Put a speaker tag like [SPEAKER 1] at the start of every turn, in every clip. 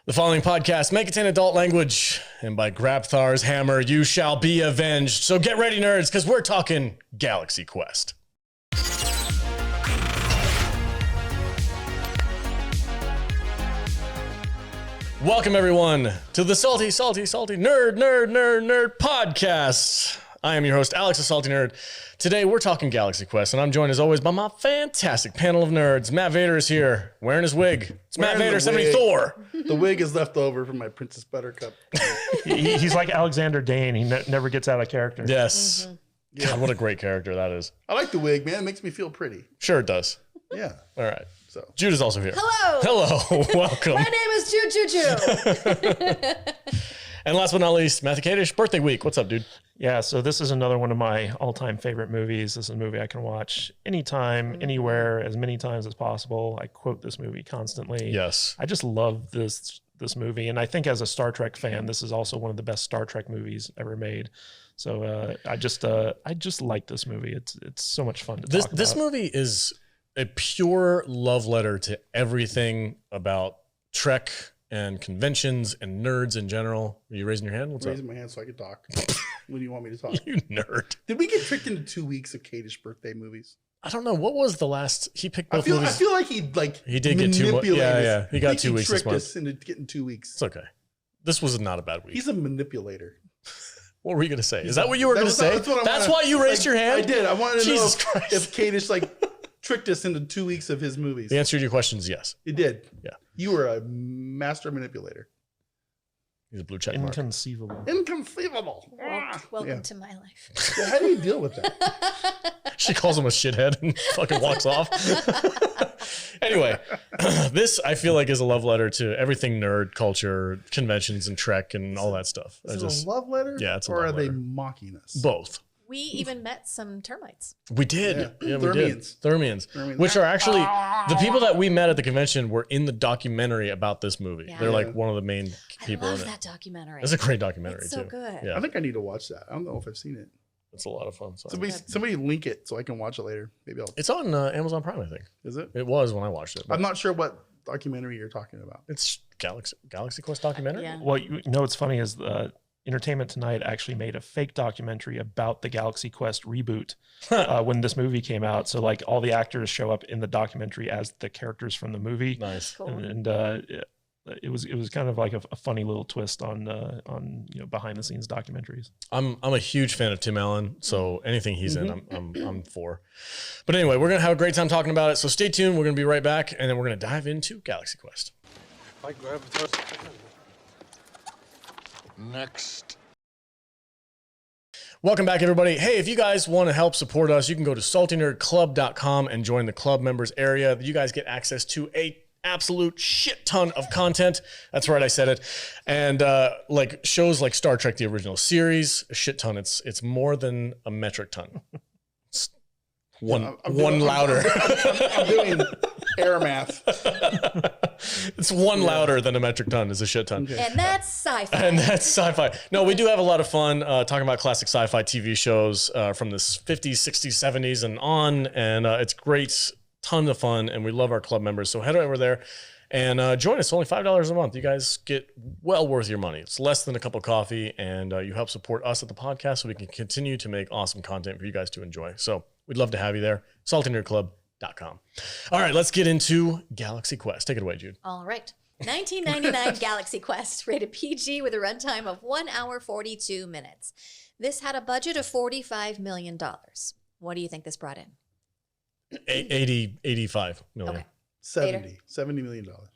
[SPEAKER 1] The following podcast may contain adult language, and by Grapthar's hammer, you shall be avenged. So get ready, nerds, because we're talking Galaxy Quest. Welcome, everyone, to the Salty Nerd podcast. I am your host, Alex, the Salty Nerd. Today, we're talking Galaxy Quest, and I'm joined, as always, by my fantastic panel of nerds. Matt Vader is here, wearing his wig. It's Matt Vader, 74.
[SPEAKER 2] The wig is left over from my Princess Buttercup.
[SPEAKER 3] He's like Alexander Dane. He never gets out of character.
[SPEAKER 1] Yes. Mm-hmm. God, what a great character that is.
[SPEAKER 2] I like the wig, man. It makes me feel pretty.
[SPEAKER 1] Sure it does.
[SPEAKER 2] Yeah.
[SPEAKER 1] All right.
[SPEAKER 2] So
[SPEAKER 1] Jude is also here.
[SPEAKER 4] Hello.
[SPEAKER 1] Hello. Welcome.
[SPEAKER 4] My name is Choo.
[SPEAKER 1] And last but not least, Matthew Kadish, birthday week. What's up, dude?
[SPEAKER 3] Yeah, so this is another one of my all-time favorite movies. This is a movie I can watch anytime, anywhere, as many times as possible. I quote this movie constantly.
[SPEAKER 1] Yes.
[SPEAKER 3] I just love this movie, and I think as a Star Trek fan, this is also one of the best Star Trek movies ever made. So I just like this movie. It's so much fun to talk about.
[SPEAKER 1] This movie is a pure love letter to everything about Trek and conventions and nerds in general. Are you raising your hand? What's
[SPEAKER 2] I'm raising my hand so I can talk. When do you want me to talk?
[SPEAKER 1] You nerd.
[SPEAKER 2] Did we get tricked into 2 weeks of Kadish birthday movies?
[SPEAKER 1] I don't know. What was the last? He picked both movies.
[SPEAKER 2] I feel like he
[SPEAKER 1] did get 2 weeks. Yeah. He got 2 weeks this
[SPEAKER 2] tricked
[SPEAKER 1] month.
[SPEAKER 2] us into getting 2 weeks.
[SPEAKER 1] It's okay. This was not a bad week.
[SPEAKER 2] He's a manipulator.
[SPEAKER 1] What were you going to say? Is that what you were going to say? That's why you raised your hand?
[SPEAKER 2] I did. I wanted to know
[SPEAKER 1] Christ.
[SPEAKER 2] if Kadish tricked us into 2 weeks of his movies.
[SPEAKER 1] The answer to your question is yes.
[SPEAKER 2] It did.
[SPEAKER 1] Yeah.
[SPEAKER 2] You were a master manipulator.
[SPEAKER 1] He's a blue check mark.
[SPEAKER 3] Inconceivable.
[SPEAKER 2] Inconceivable.
[SPEAKER 4] Welcome to my life.
[SPEAKER 2] Yeah, how do you deal with that?
[SPEAKER 1] She calls him a shithead and fucking walks off. Anyway, this I feel like is a love letter to everything nerd culture, conventions and Trek and all that stuff.
[SPEAKER 2] Is it a love letter?
[SPEAKER 1] Yeah, it's a
[SPEAKER 2] or
[SPEAKER 1] love
[SPEAKER 2] are
[SPEAKER 1] letter.
[SPEAKER 2] they mocking us?
[SPEAKER 1] Both.
[SPEAKER 4] We even met some termites.
[SPEAKER 1] We did. Yeah, we did.
[SPEAKER 2] Thermians.
[SPEAKER 1] Thermians. Which are actually the people that we met at the convention were in the documentary about this movie.
[SPEAKER 4] Yeah.
[SPEAKER 1] They're like one of the main people
[SPEAKER 4] I
[SPEAKER 1] in
[SPEAKER 4] love
[SPEAKER 1] it.
[SPEAKER 4] that documentary.
[SPEAKER 1] It's a great documentary
[SPEAKER 4] It's so
[SPEAKER 1] too.
[SPEAKER 4] good.
[SPEAKER 1] Yeah.
[SPEAKER 2] I think I need to watch that. I don't know if I've seen it.
[SPEAKER 1] It's a lot of fun. So.
[SPEAKER 2] Somebody link it so I can watch it later. Maybe I'll.
[SPEAKER 1] It's on Amazon Prime, I think.
[SPEAKER 2] Is it?
[SPEAKER 1] It was when I watched it.
[SPEAKER 2] I'm not sure what documentary you're talking about.
[SPEAKER 1] It's Galaxy Quest documentary.
[SPEAKER 4] Yeah.
[SPEAKER 3] Well, you know what's funny is Entertainment Tonight actually made a fake documentary about the Galaxy Quest reboot when this movie came out. So like all the actors show up in the documentary as the characters from the movie.
[SPEAKER 1] Nice.
[SPEAKER 4] Cool.
[SPEAKER 3] And it was kind of like a funny little twist on behind the scenes documentaries.
[SPEAKER 1] I'm a huge fan of Tim Allen, so anything he's in, I'm for. But anyway, we're gonna have a great time talking about it. So stay tuned. We're gonna be right back, and then we're gonna dive into Galaxy Quest.
[SPEAKER 5] Like Grapthar. Next.
[SPEAKER 1] Welcome back, everybody. Hey, if you guys want to help support us, you can go to saltynerdclub.com and join the club members area. You guys get access to a absolute shit ton of content. That's right, I said it. And like shows like Star Trek, the original series, a shit ton. It's more than a metric ton. It's one louder.
[SPEAKER 2] I'm doing air math.
[SPEAKER 1] It's one louder than a metric ton is a shit ton.
[SPEAKER 2] Okay.
[SPEAKER 4] And that's sci-fi.
[SPEAKER 1] And that's sci-fi. No, we do have a lot of fun talking about classic sci-fi TV shows from the 50s, 60s, 70s and on. And it's great. Ton of fun. And we love our club members. So head over there and join us. It's only $5 a month. You guys get well worth your money. It's less than a cup of coffee. And you help support us at the podcast so we can continue to make awesome content for you guys to enjoy. So we'd love to have you there. saltynerdclub.com. All right, let's get into Galaxy Quest. Take it away, Jude.
[SPEAKER 4] All right. 1999 Galaxy Quest, rated PG with a runtime of 1 hour 42 minutes. This had a budget of $45 million. What do you think this brought in?
[SPEAKER 1] 85 million.
[SPEAKER 4] Okay.
[SPEAKER 2] 70 million dollars.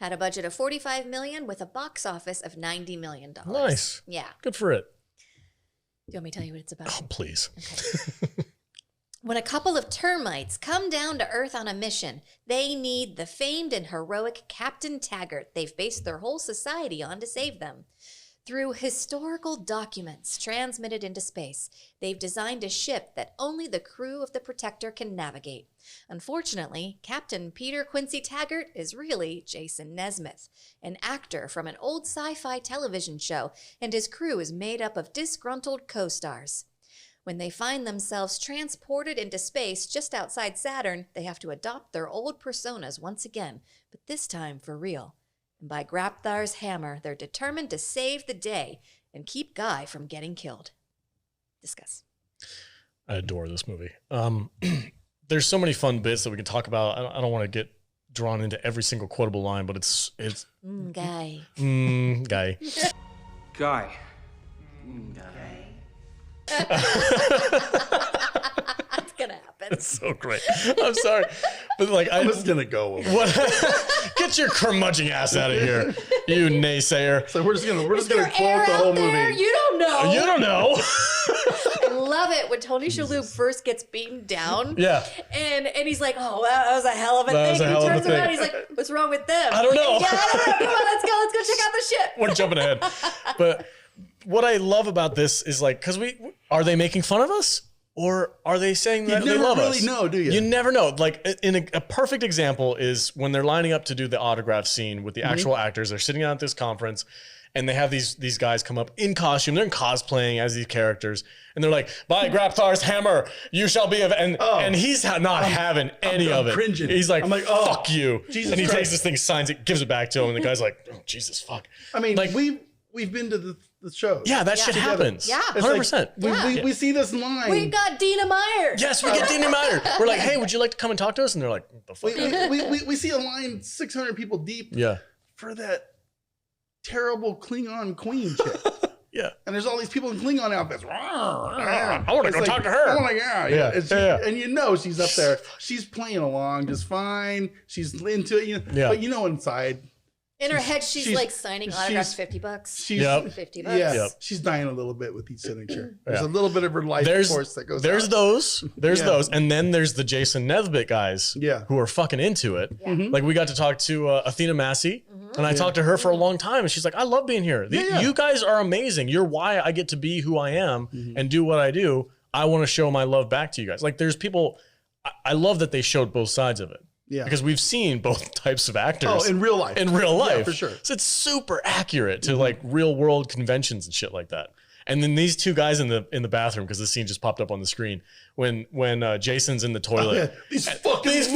[SPEAKER 4] Had a budget of $45 million with a box office of $90 million.
[SPEAKER 1] Nice.
[SPEAKER 4] Yeah.
[SPEAKER 1] Good for it.
[SPEAKER 4] Do you want me to tell you what it's about?
[SPEAKER 1] Oh, please.
[SPEAKER 4] Okay. When a couple of termites come down to Earth on a mission, they need the famed and heroic Captain Taggart they've based their whole society on to save them. Through historical documents transmitted into space, they've designed a ship that only the crew of the Protector can navigate. Unfortunately, Captain Peter Quincy Taggart is really Jason Nesmith, an actor from an old sci-fi television show, and his crew is made up of disgruntled co-stars. When they find themselves transported into space just outside Saturn, they have to adopt their old personas once again, but this time for real. And by Grapthar's hammer, they're determined to save the day and keep Guy from getting killed. Discuss.
[SPEAKER 1] I adore this movie. There's so many fun bits that we can talk about. I don't want to get drawn into every single quotable line, but it's
[SPEAKER 4] Guy.
[SPEAKER 1] Guy.
[SPEAKER 6] Guy.
[SPEAKER 4] It's gonna happen.
[SPEAKER 1] It's so great. I'm sorry, but like
[SPEAKER 2] I'm just gonna go with it.
[SPEAKER 1] what? Get your curmudgeon ass out of here, you naysayer.
[SPEAKER 2] So we're just gonna
[SPEAKER 4] Is there
[SPEAKER 2] quote
[SPEAKER 4] air
[SPEAKER 2] the
[SPEAKER 4] out
[SPEAKER 2] whole
[SPEAKER 4] there?
[SPEAKER 2] movie.
[SPEAKER 4] You don't know.
[SPEAKER 1] You don't know.
[SPEAKER 4] I love it when Tony Shalhoub first gets beaten down.
[SPEAKER 1] Yeah.
[SPEAKER 4] And he's like, oh, that was a hell of a
[SPEAKER 1] That
[SPEAKER 4] thing.
[SPEAKER 1] was a
[SPEAKER 4] And
[SPEAKER 1] hell
[SPEAKER 4] he
[SPEAKER 1] of a
[SPEAKER 4] turns around,
[SPEAKER 1] thing.
[SPEAKER 4] he's like, what's wrong with them?
[SPEAKER 1] I don't know.
[SPEAKER 4] And, yeah, I don't know. Come on, let's go check out the ship.
[SPEAKER 1] We're jumping ahead. But what I love about this is like, because are they making fun of us? Or are they saying that they love us?
[SPEAKER 2] You never really know, do you?
[SPEAKER 1] You never know. Like in a perfect example is when they're lining up to do the autograph scene with the actual actors. They're sitting down at this conference and they have these guys come up in costume. They're in cosplaying as these characters. And they're like, by Grapthar's hammer, you shall be of... And he's not having any of it.
[SPEAKER 2] Cringing.
[SPEAKER 1] He's like,
[SPEAKER 2] I'm like,
[SPEAKER 1] fuck you.
[SPEAKER 2] Jesus
[SPEAKER 1] and he
[SPEAKER 2] Christ.
[SPEAKER 1] takes this thing, signs it, gives it back to him. And the guy's like, oh, Jesus, fuck.
[SPEAKER 2] I mean,
[SPEAKER 1] like,
[SPEAKER 2] we've been to the show.
[SPEAKER 1] yeah, that shit happens.
[SPEAKER 4] Yeah.
[SPEAKER 2] It's
[SPEAKER 1] 100%.
[SPEAKER 2] like, we see this line.
[SPEAKER 4] We got Dina Meyer.
[SPEAKER 1] Yes, we get Dina Meyer. We're like, hey, would you like to come and talk to us? And they're like, what the fuck?
[SPEAKER 2] we see a line 600 people deep
[SPEAKER 1] Yeah.
[SPEAKER 2] for that terrible Klingon queen chick.
[SPEAKER 1] Yeah.
[SPEAKER 2] And there's all these people in Klingon outfits.
[SPEAKER 1] I want to go talk to her.
[SPEAKER 2] Oh my God.
[SPEAKER 1] Yeah.
[SPEAKER 2] And, and you know she's up there. She's playing along just fine. She's into it. You know,
[SPEAKER 1] Yeah.
[SPEAKER 2] But you know inside.
[SPEAKER 4] In her head, she's like signing autographs,
[SPEAKER 2] she's-
[SPEAKER 4] $50.
[SPEAKER 2] She's,
[SPEAKER 1] Yep.
[SPEAKER 4] $50.
[SPEAKER 2] Yeah,
[SPEAKER 1] Yep.
[SPEAKER 2] she's dying a little bit with each signature. There's
[SPEAKER 1] Yeah.
[SPEAKER 2] a little bit of her life force that goes
[SPEAKER 1] There's
[SPEAKER 2] out.
[SPEAKER 1] those. There's
[SPEAKER 2] Yeah.
[SPEAKER 1] those. And then there's the Jason Nesbitt guys
[SPEAKER 2] Yeah.
[SPEAKER 1] who are fucking into it.
[SPEAKER 2] Mhm.
[SPEAKER 1] Like we got to talk to Athena Massey and I talked to her for a long time and she's like, I love being here.
[SPEAKER 2] Yeah.
[SPEAKER 1] You guys are amazing. You're why I get to be who I am and do what I do. I want to show my love back to you guys. Like there's people, I love that they showed both sides of it.
[SPEAKER 2] Yeah.
[SPEAKER 1] Because we've seen both types of actors.
[SPEAKER 2] Oh, in real life.
[SPEAKER 1] In real life.
[SPEAKER 2] Yeah, for sure.
[SPEAKER 1] So it's super accurate to like real world conventions and shit like that. And then these two guys in the bathroom, because the scene just popped up on the screen, when Jason's in the toilet.
[SPEAKER 2] These fucking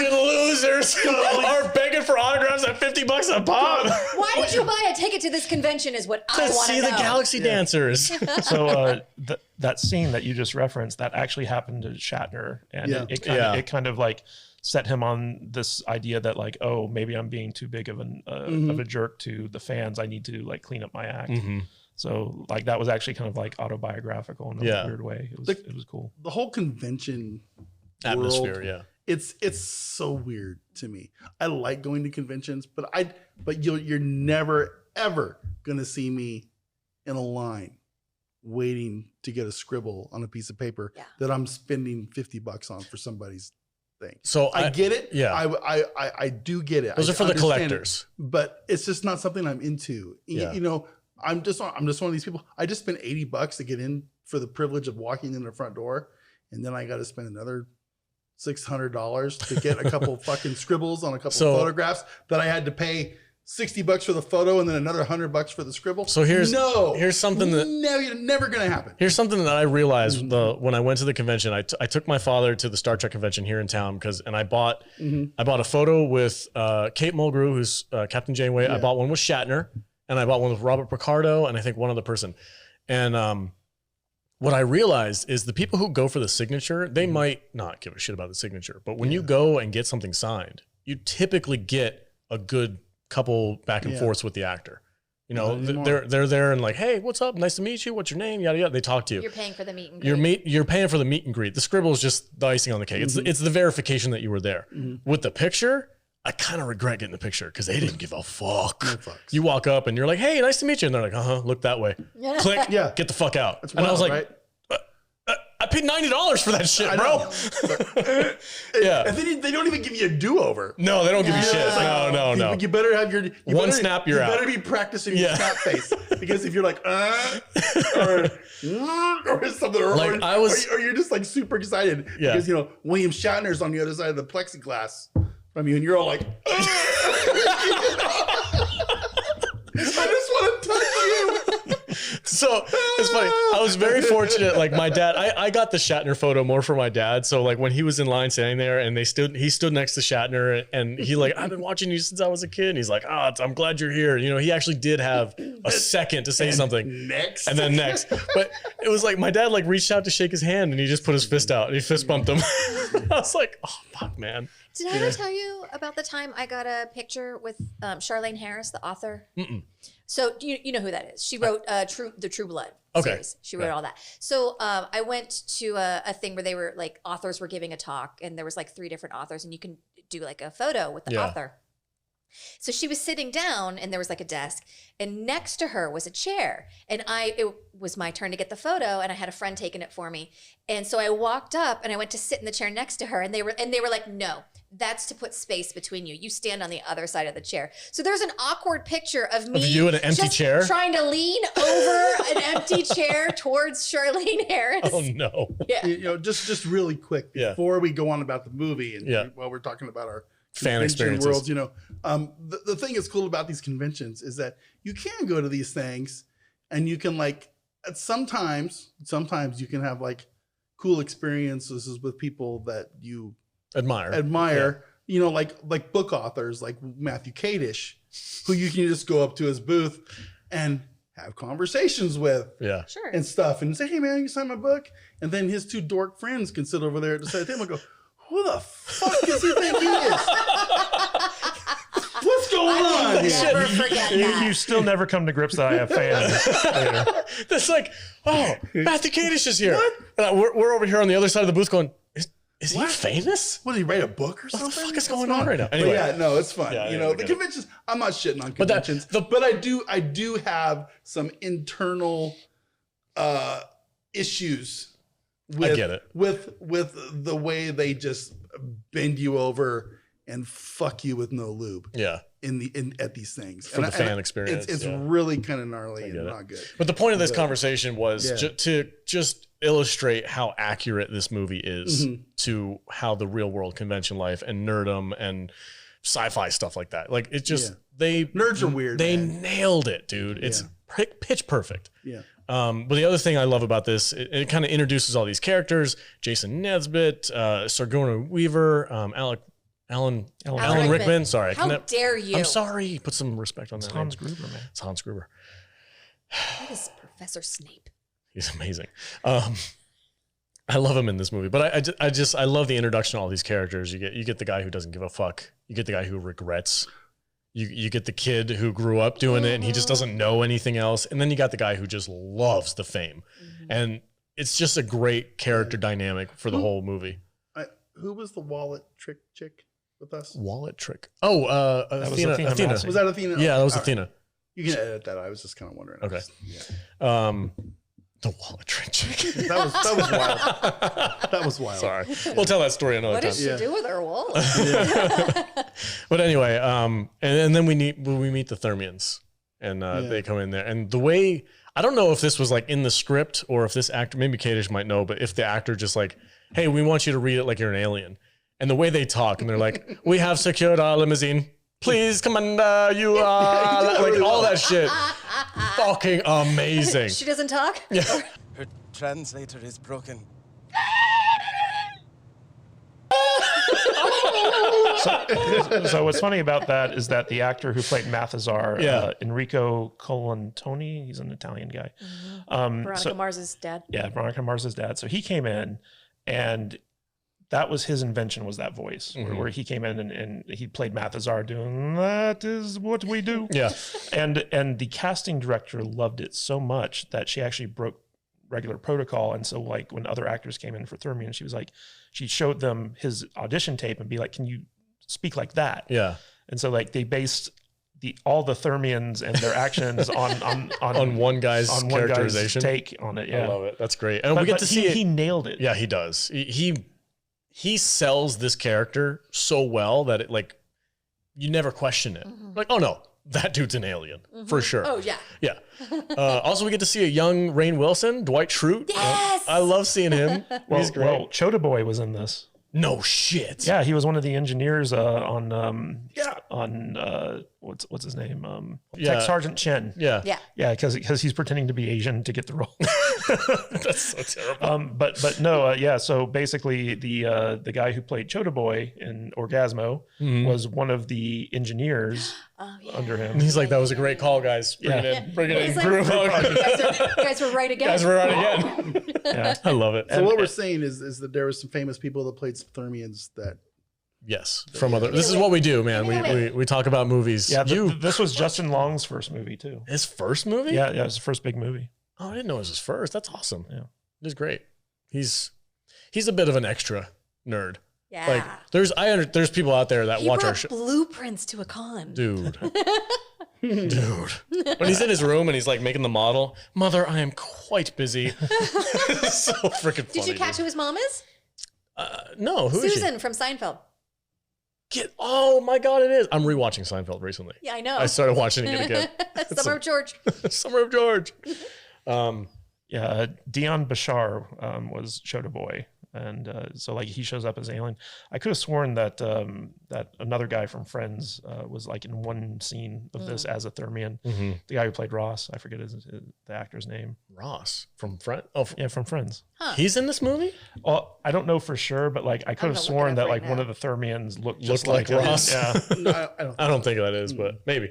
[SPEAKER 1] losers are begging for autographs at $50 a pop
[SPEAKER 4] Why did you buy a ticket to this convention is what I
[SPEAKER 1] to
[SPEAKER 4] want
[SPEAKER 1] see
[SPEAKER 4] to
[SPEAKER 1] the
[SPEAKER 4] know.
[SPEAKER 1] Galaxy Dancers.
[SPEAKER 3] So that scene that you just referenced, that actually happened to Shatner, and
[SPEAKER 2] Yeah.
[SPEAKER 3] it kind of like set him on this idea that like, oh, maybe I'm being too big of a jerk to the fans. I need to like clean up my act. So like that was actually kind of like autobiographical in a weird way. It was cool.
[SPEAKER 2] The whole convention
[SPEAKER 1] Atmosphere,
[SPEAKER 2] world,
[SPEAKER 1] yeah.
[SPEAKER 2] It's so weird to me. I like going to conventions, but you're never ever gonna see me in a line waiting to get a scribble on a piece of paper that I'm spending $50 on for somebody's thing.
[SPEAKER 1] So
[SPEAKER 2] I get it.
[SPEAKER 1] Yeah.
[SPEAKER 2] I do get it.
[SPEAKER 1] Those
[SPEAKER 2] I
[SPEAKER 1] are for the
[SPEAKER 2] understand it,
[SPEAKER 1] collectors.
[SPEAKER 2] but it's just not something I'm into.
[SPEAKER 1] Yeah.
[SPEAKER 2] You know, I'm just one of these people. I just spent $80 to get in for the privilege of walking in the front door, and then I got to spend another $600 to get a couple fucking scribbles on a couple photographs that I had to pay $60 for the photo and then another $100 for the scribble.
[SPEAKER 1] So here's something that
[SPEAKER 2] never gonna happen.
[SPEAKER 1] Here's something that I realized when I went to the convention. I took my father to the Star Trek convention here in town I bought a photo with Kate Mulgrew, who's Captain Janeway. I bought one with Shatner, and I bought one with Robert Picardo, and I think one other person. And what I realized is the people who go for the signature, they might not give a shit about the signature, but when you go and get something signed, you typically get a good couple back and forths with the actor. You know, they're there and like, hey, what's up? Nice to meet you. What's your name? Yada yada. They talk to you.
[SPEAKER 4] You're paying for the meet and greet.
[SPEAKER 1] You're paying for the meet and greet. The scribble is just the icing on the cake. It's the verification that you were there. With the picture, I kind of regret getting the picture because they didn't give a fuck.
[SPEAKER 2] No fucks.
[SPEAKER 1] You walk up and you're like, hey, nice to meet you. And they're like, look that way. Click, get the fuck out.
[SPEAKER 2] That's
[SPEAKER 1] and I was
[SPEAKER 2] wild,
[SPEAKER 1] like,
[SPEAKER 2] right?
[SPEAKER 1] I paid $90 for that shit,
[SPEAKER 2] I
[SPEAKER 1] bro.
[SPEAKER 2] know.
[SPEAKER 1] Yeah.
[SPEAKER 2] And then they don't even give you a do-over.
[SPEAKER 1] No, they don't give you shit. No.
[SPEAKER 2] You better have your
[SPEAKER 1] One snap, you're out.
[SPEAKER 2] You better be practicing your snap face, because if you're like or something,
[SPEAKER 1] Like, I was-
[SPEAKER 2] or you're just like super excited because William Shatner's on the other side of the plexiglass from you, and you're all like, I just want to touch you.
[SPEAKER 1] So It's funny. I was very fortunate. Like my dad, I got the Shatner photo more for my dad. So like when he was in line standing there and he stood next to Shatner and he like, I've been watching you since I was a kid. And he's like, I'm glad you're here. You know, he actually did have a second to say something.
[SPEAKER 2] Next.
[SPEAKER 1] And then next. But it was like my dad like reached out to shake his hand and he just put his fist out and he fist bumped him. I was like, oh fuck, man.
[SPEAKER 4] Did I ever tell you about the time I got a picture with Charlene Harris, the author?
[SPEAKER 1] Mm-mm.
[SPEAKER 4] So you know who that is. She wrote the True Blood series. She wrote all that. So I went to a thing where they were like authors were giving a talk and there was like 3 different authors and you can do like a photo with the author. So she was sitting down and there was like a desk and next to her was a chair and it was my turn to get the photo and I had a friend taking it for me. And so I walked up and I went to sit in the chair next to her and they were like, no, that's to put space between you. You stand on the other side of the chair. So there's an awkward picture of me.
[SPEAKER 1] Of you in an empty chair?
[SPEAKER 4] Trying to lean over an empty chair towards Charlene Harris.
[SPEAKER 1] Oh no.
[SPEAKER 4] Yeah.
[SPEAKER 2] You know, just really quick before we go on about the movie and while we're talking about our
[SPEAKER 1] fan
[SPEAKER 2] convention
[SPEAKER 1] experiences.
[SPEAKER 2] worlds, you know, the thing that's cool about these conventions is that you can go to these things and you can like sometimes you can have like cool experiences with people that you admire, you know, like book authors like Matthew Kadish, who you can just go up to his booth and have conversations with
[SPEAKER 4] Sure.
[SPEAKER 2] and stuff and say, hey man, you sign my book? And then his 2 dork friends can sit over there at the side table and go, who the fuck does he think he is? What's going on here?
[SPEAKER 4] Never forget that.
[SPEAKER 3] You still never come to grips that I have fans later.
[SPEAKER 1] That's like, oh, Matthew Kadish is here. We're over here on the other side of the booth going, is he famous?
[SPEAKER 2] What, did he write a book or something?
[SPEAKER 1] What the fuck is going on right now? Anyway.
[SPEAKER 2] But yeah, no, it's fun.
[SPEAKER 1] Yeah,
[SPEAKER 2] you
[SPEAKER 1] yeah,
[SPEAKER 2] know,
[SPEAKER 1] we
[SPEAKER 2] the
[SPEAKER 1] get it.
[SPEAKER 2] conventions, I'm not shitting on conventions, but I do have some internal issues with,
[SPEAKER 1] I get it.
[SPEAKER 2] with the way they just bend you over and fuck you with no lube.
[SPEAKER 1] Yeah.
[SPEAKER 2] At these things
[SPEAKER 1] For the fan experience.
[SPEAKER 2] It's really kind of gnarly and not good.
[SPEAKER 1] But the point of this conversation was to just illustrate how accurate this movie is to how the real world convention life and nerdom and sci-fi stuff like that. Like it's just
[SPEAKER 2] nerds are weird.
[SPEAKER 1] They nailed it, dude. It's pitch perfect.
[SPEAKER 2] Yeah.
[SPEAKER 1] But the other thing I love about this, it kind of introduces all these characters: Jason Nesbitt, Sigourney Weaver, Alan Rickman. Sorry,
[SPEAKER 4] how dare you?
[SPEAKER 1] I'm sorry. Put some respect on that.
[SPEAKER 3] Hans Gruber, man.
[SPEAKER 1] It's Hans Gruber.
[SPEAKER 4] That is Professor Snape.
[SPEAKER 1] He's amazing. I love him in this movie, but I love the introduction to all these characters. You get the guy who doesn't give a fuck. You get the guy who regrets. You get the kid who grew up doing it and he just doesn't know anything else. And then you got the guy who just loves the fame. And it's just a great character dynamic for the whole movie.
[SPEAKER 2] Who was the wallet trick chick with us?
[SPEAKER 1] Wallet trick. Oh, Athena.
[SPEAKER 3] Massey.
[SPEAKER 2] Was that Athena?
[SPEAKER 1] Yeah, that was
[SPEAKER 2] All
[SPEAKER 1] Athena.
[SPEAKER 2] Right. You can edit that. I was just kind of wondering.
[SPEAKER 1] Okay. The wallet trick chick.
[SPEAKER 2] That was wild. That was wild.
[SPEAKER 1] Sorry. We'll tell that story another
[SPEAKER 4] What
[SPEAKER 1] time.
[SPEAKER 4] does she do with her wallet?
[SPEAKER 1] But anyway, and then we meet the Thermians, and they come in there, and the way, I don't know if this was like in the script or if this actor, maybe Kadish might know, but if the actor just like, hey, we want you to read it like you're an alien, and the way they talk, and they're like, we have secured our limousine. Please, Commander, you are like all that shit. Fucking amazing.
[SPEAKER 4] She doesn't talk?
[SPEAKER 1] Yeah.
[SPEAKER 5] Her translator is broken.
[SPEAKER 3] So what's funny about that is that the actor who played Mathazar, Enrico Colantoni, he's an Italian guy.
[SPEAKER 4] Veronica Mars's dad.
[SPEAKER 3] Yeah, Veronica Mars's dad. So he came in and that was his invention, was that voice where he came in and he played Mathazar doing, that is what we do.
[SPEAKER 1] Yeah.
[SPEAKER 3] And the casting director loved it so much that she actually broke regular protocol. And so like when other actors came in for Thermian, she was like, she showed them his audition tape and be like, can you speak like that?
[SPEAKER 1] Yeah.
[SPEAKER 3] And so like they based all the Thermians and their actions on
[SPEAKER 1] one guy's characterization
[SPEAKER 3] take on it. Yeah.
[SPEAKER 1] I love it. That's great. And we get to see it.
[SPEAKER 3] He nailed it.
[SPEAKER 1] Yeah, he does. He sells this character so well that it like you never question it. Like, oh no, that dude's an alien for sure.
[SPEAKER 4] Oh yeah.
[SPEAKER 1] Yeah. Also, we get to see a young Rainn Wilson, Dwight Schrute.
[SPEAKER 4] Yes.
[SPEAKER 1] I love seeing him.
[SPEAKER 3] Well,
[SPEAKER 1] He's great.
[SPEAKER 3] Chota Boy was in this.
[SPEAKER 1] No shit.
[SPEAKER 3] Yeah, he was one of the engineers on what's his name? Tech Sergeant Chen.
[SPEAKER 1] Yeah.
[SPEAKER 3] Yeah, because he's pretending to be Asian to get the role.
[SPEAKER 1] That's so terrible.
[SPEAKER 3] But no, yeah. So basically, the guy who played Chota Boy in Orgasmo was one of the engineers under him.
[SPEAKER 1] And he's like, that was a great call, guys. Bring it in. Bring it in.
[SPEAKER 4] He's like,
[SPEAKER 1] Groove on.
[SPEAKER 4] guys were right again.
[SPEAKER 1] Guys were right again.
[SPEAKER 3] Yeah.
[SPEAKER 1] I love it.
[SPEAKER 2] So what we're saying is that there were some famous people that played Thermians that.
[SPEAKER 1] Yes, from other. This is what we do, man. We talk about movies.
[SPEAKER 3] Yeah, this was Justin Long's first movie too.
[SPEAKER 1] His first movie?
[SPEAKER 3] Yeah, it was his first big movie.
[SPEAKER 1] Oh, I didn't know it was his first. That's awesome.
[SPEAKER 3] Yeah,
[SPEAKER 1] it is great. He's a bit of an extra nerd.
[SPEAKER 4] Yeah.
[SPEAKER 1] Like there's people out there that watch our show.
[SPEAKER 4] Blueprints to a con.
[SPEAKER 1] Dude. Dude. When he's in his room and he's like making the model, Mother, I am quite busy. It's so freaking funny.
[SPEAKER 4] Did you catch who his mom is?
[SPEAKER 1] No, who is she?
[SPEAKER 4] Susan from Seinfeld.
[SPEAKER 1] Oh my God, it is. I'm rewatching Seinfeld recently.
[SPEAKER 4] Yeah, I know.
[SPEAKER 1] I started watching it again.
[SPEAKER 4] Summer of George.
[SPEAKER 1] Summer of George.
[SPEAKER 3] Yeah, Dion Bashar was Chota Boy. And so like he shows up as alien. I could have sworn that that another guy from Friends was like in one scene of this as a Thermian. The guy who played Ross, I forget the actor's name.
[SPEAKER 1] Ross from Friends. Oh,
[SPEAKER 3] yeah, from Friends.
[SPEAKER 4] Huh.
[SPEAKER 1] He's in this movie?
[SPEAKER 3] Well, I don't know for sure, but like I could have sworn that like one of the Thermians looked just
[SPEAKER 1] like
[SPEAKER 3] him.
[SPEAKER 1] Ross.
[SPEAKER 3] Yeah.
[SPEAKER 2] No,
[SPEAKER 1] I don't think that is, but maybe.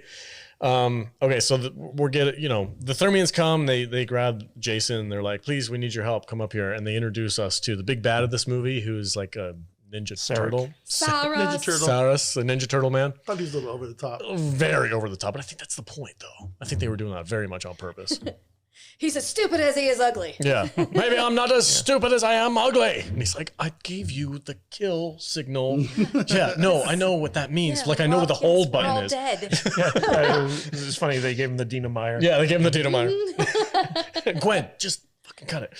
[SPEAKER 1] Okay, so we're getting, the Thermians come, they grab Jason, and they're like, please, we need your help, come up here. And they introduce us to the big bad of this movie, who's like a ninja turtle.
[SPEAKER 2] Ninja Turtle.
[SPEAKER 1] Saurus, the Ninja Turtle man.
[SPEAKER 2] I thought he was a little over the top.
[SPEAKER 1] Very over the top, but I think that's the point, though. I think they were doing that very much on purpose.
[SPEAKER 4] He's as stupid as he is ugly.
[SPEAKER 1] Yeah. Maybe I'm not as stupid as I am ugly. And he's like, I gave you the kill signal. Yeah, no, I know what that means.
[SPEAKER 4] Yeah,
[SPEAKER 1] like, I know what the hold
[SPEAKER 4] we're
[SPEAKER 1] button
[SPEAKER 4] all
[SPEAKER 1] is.
[SPEAKER 4] dead.
[SPEAKER 3] It was funny. They gave him the Dina Meyer.
[SPEAKER 1] Yeah, they gave him the Dina Meyer. Gwen, just fucking cut it.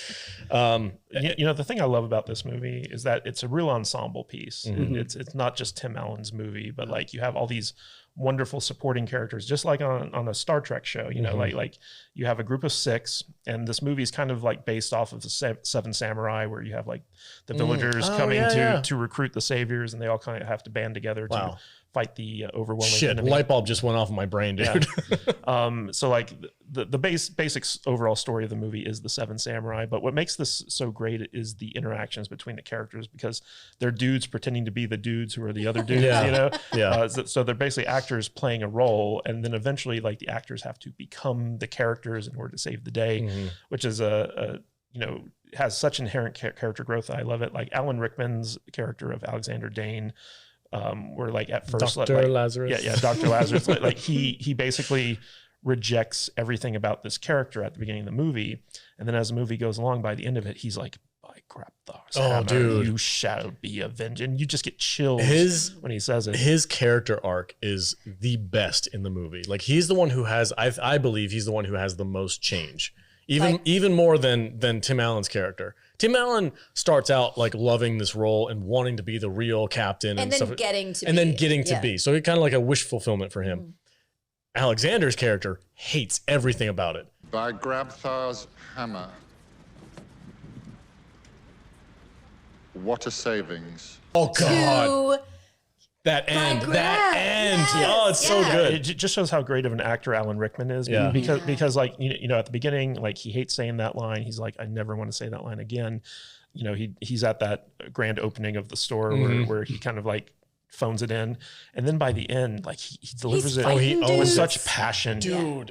[SPEAKER 3] The thing I love about this movie is that it's a real ensemble piece. It's not just Tim Allen's movie, but like you have all these wonderful supporting characters, just like on a Star Trek show. Like you have a group of 6, and this movie is kind of like based off of the Seven Samurai, where you have like the villagers coming to recruit the saviors, and they all kind of have to band together to fight the overwhelming enemy.
[SPEAKER 1] Light bulb just went off in my brain, dude.
[SPEAKER 3] Yeah. So like the basic overall story of the movie is the Seven Samurai, but what makes this so great is the interactions between the characters, because they're dudes pretending to be the dudes who are the other dudes.
[SPEAKER 1] Yeah.
[SPEAKER 3] So they're basically actors playing a role, and then eventually like the actors have to become the characters in order to save the day, which is has such inherent character growth. I love it. Like Alan Rickman's character of Alexander Dane, where like at first
[SPEAKER 1] Dr. Lazarus.
[SPEAKER 3] Yeah, Dr. Lazarus. like he basically rejects everything about this character at the beginning of the movie, and then as the movie goes along, by the end of it, he's like, by Grapthar's hammer,
[SPEAKER 1] dude,
[SPEAKER 3] you shall be avenged. And you just get chills when he says it.
[SPEAKER 1] His character arc is the best in the movie. Like he's the one who has, I believe he's the one who has the most change. Even more than Tim Allen's character. Tim Allen starts out like loving this role and wanting to be the real captain and
[SPEAKER 4] then
[SPEAKER 1] stuff,
[SPEAKER 4] getting to
[SPEAKER 1] be. So it's kind of like a wish fulfillment for him. Alexander's character hates everything about it.
[SPEAKER 6] By Grapthar's hammer. What a savings.
[SPEAKER 1] Oh God.
[SPEAKER 4] To
[SPEAKER 1] That end.
[SPEAKER 4] Yes,
[SPEAKER 1] Oh, it's so good.
[SPEAKER 3] It just shows how great of an actor Alan Rickman is.
[SPEAKER 1] Yeah.
[SPEAKER 3] Because like, at the beginning, like he hates saying that line. He's like, I never want to say that line again. He's at that grand opening of the store where he kind of like phones it in. And then by the end, like he delivers it with such passion.
[SPEAKER 1] Dude.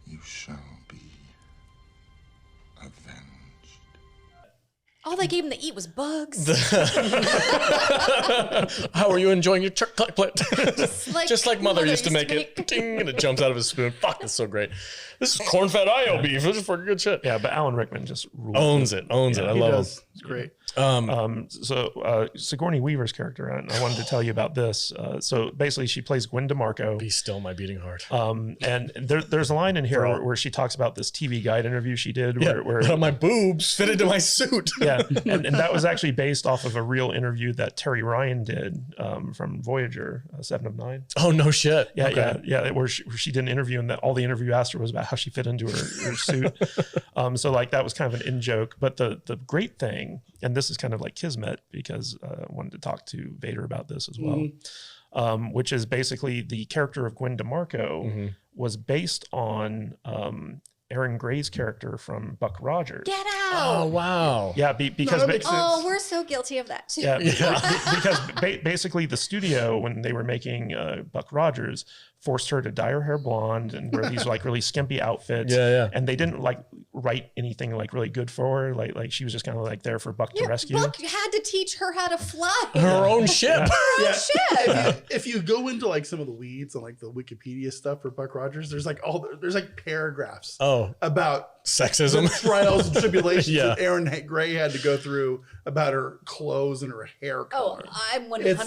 [SPEAKER 6] You shall be avenged.
[SPEAKER 4] all they gave him to eat was bugs.
[SPEAKER 1] How are you enjoying your chocolate?
[SPEAKER 4] like
[SPEAKER 1] Just like Mother used to make it. Ding, and it jumps out of his spoon. Fuck, it's so great. This is corn-fed IO beef. This is for good shit.
[SPEAKER 3] Yeah, but Alan Rickman just
[SPEAKER 1] owns it. I love it.
[SPEAKER 2] It's great.
[SPEAKER 3] So Sigourney Weaver's character, and I wanted to tell you about this. So basically, she plays Gwen DeMarco.
[SPEAKER 1] Be still my beating heart.
[SPEAKER 3] And there's a line in here where she talks about this TV Guide interview she did. Where
[SPEAKER 1] but my boobs fit into my suit.
[SPEAKER 3] Yeah, and that was actually based off of a real interview that Terry Ryan did from Voyager 7 of 9.
[SPEAKER 1] Oh, no shit.
[SPEAKER 3] Yeah,
[SPEAKER 1] Okay.
[SPEAKER 3] yeah, where she did an interview, and that all the interview asked her was about how she fit into her suit. So like that was kind of an in joke. But the great thing heartwarming, and this is kind of like Kismet because I wanted to talk to Vader about this as well, which is basically the character of Gwen DeMarco was based on Aaron Gray's character from Buck Rogers.
[SPEAKER 4] Get out!
[SPEAKER 1] Oh wow!
[SPEAKER 3] Yeah, because
[SPEAKER 4] We're so guilty of that too.
[SPEAKER 3] yeah, because basically the studio, when they were making Buck Rogers, forced her to dye her hair blonde and wear these like really skimpy outfits.
[SPEAKER 1] Yeah.
[SPEAKER 3] And they didn't like write anything like really good for her. Like she was just kind of like there for Buck to rescue.
[SPEAKER 4] Buck had to teach her how to fly.
[SPEAKER 1] Her own ship.
[SPEAKER 2] If you go into like some of the weeds on like the Wikipedia stuff for Buck Rogers, there's like paragraphs about
[SPEAKER 1] Sexism.
[SPEAKER 2] the trials and tribulations
[SPEAKER 1] Yeah.
[SPEAKER 2] that Aaron Gray had to go through about her clothes and her hair
[SPEAKER 4] Oh,
[SPEAKER 2] color.
[SPEAKER 4] I'm 100%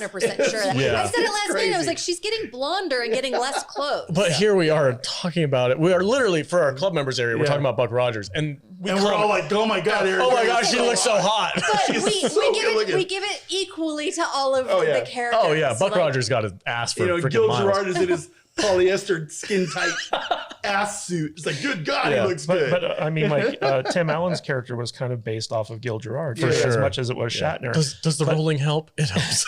[SPEAKER 4] sure of that.
[SPEAKER 1] Yeah.
[SPEAKER 4] I said it last night. I was
[SPEAKER 2] crazy.
[SPEAKER 4] like, she's getting blonder and getting less clothes.
[SPEAKER 1] But here we are talking about it. We are literally, for our club members area, we're talking about Buck Rogers. And
[SPEAKER 2] we're all like, oh my God, Aaron
[SPEAKER 1] oh my
[SPEAKER 2] Gray
[SPEAKER 1] gosh,
[SPEAKER 2] is
[SPEAKER 1] she
[SPEAKER 2] so
[SPEAKER 1] looks so hot.
[SPEAKER 4] But
[SPEAKER 2] She's
[SPEAKER 4] we
[SPEAKER 2] so
[SPEAKER 4] give
[SPEAKER 2] good
[SPEAKER 4] it
[SPEAKER 2] looking.
[SPEAKER 4] equally to all of the characters.
[SPEAKER 1] Oh yeah, Buck
[SPEAKER 4] Like,
[SPEAKER 1] Rogers got his ass for freaking
[SPEAKER 2] Gil
[SPEAKER 1] miles.
[SPEAKER 2] Gerard is in his polyester skin tight ass suit. It's like, good God, he looks good.
[SPEAKER 3] But I mean, like Tim Allen's character was kind of based off of Gil Gerard
[SPEAKER 1] For
[SPEAKER 3] as
[SPEAKER 1] sure.
[SPEAKER 3] much as it was Shatner.
[SPEAKER 1] Does the rolling help? It helps.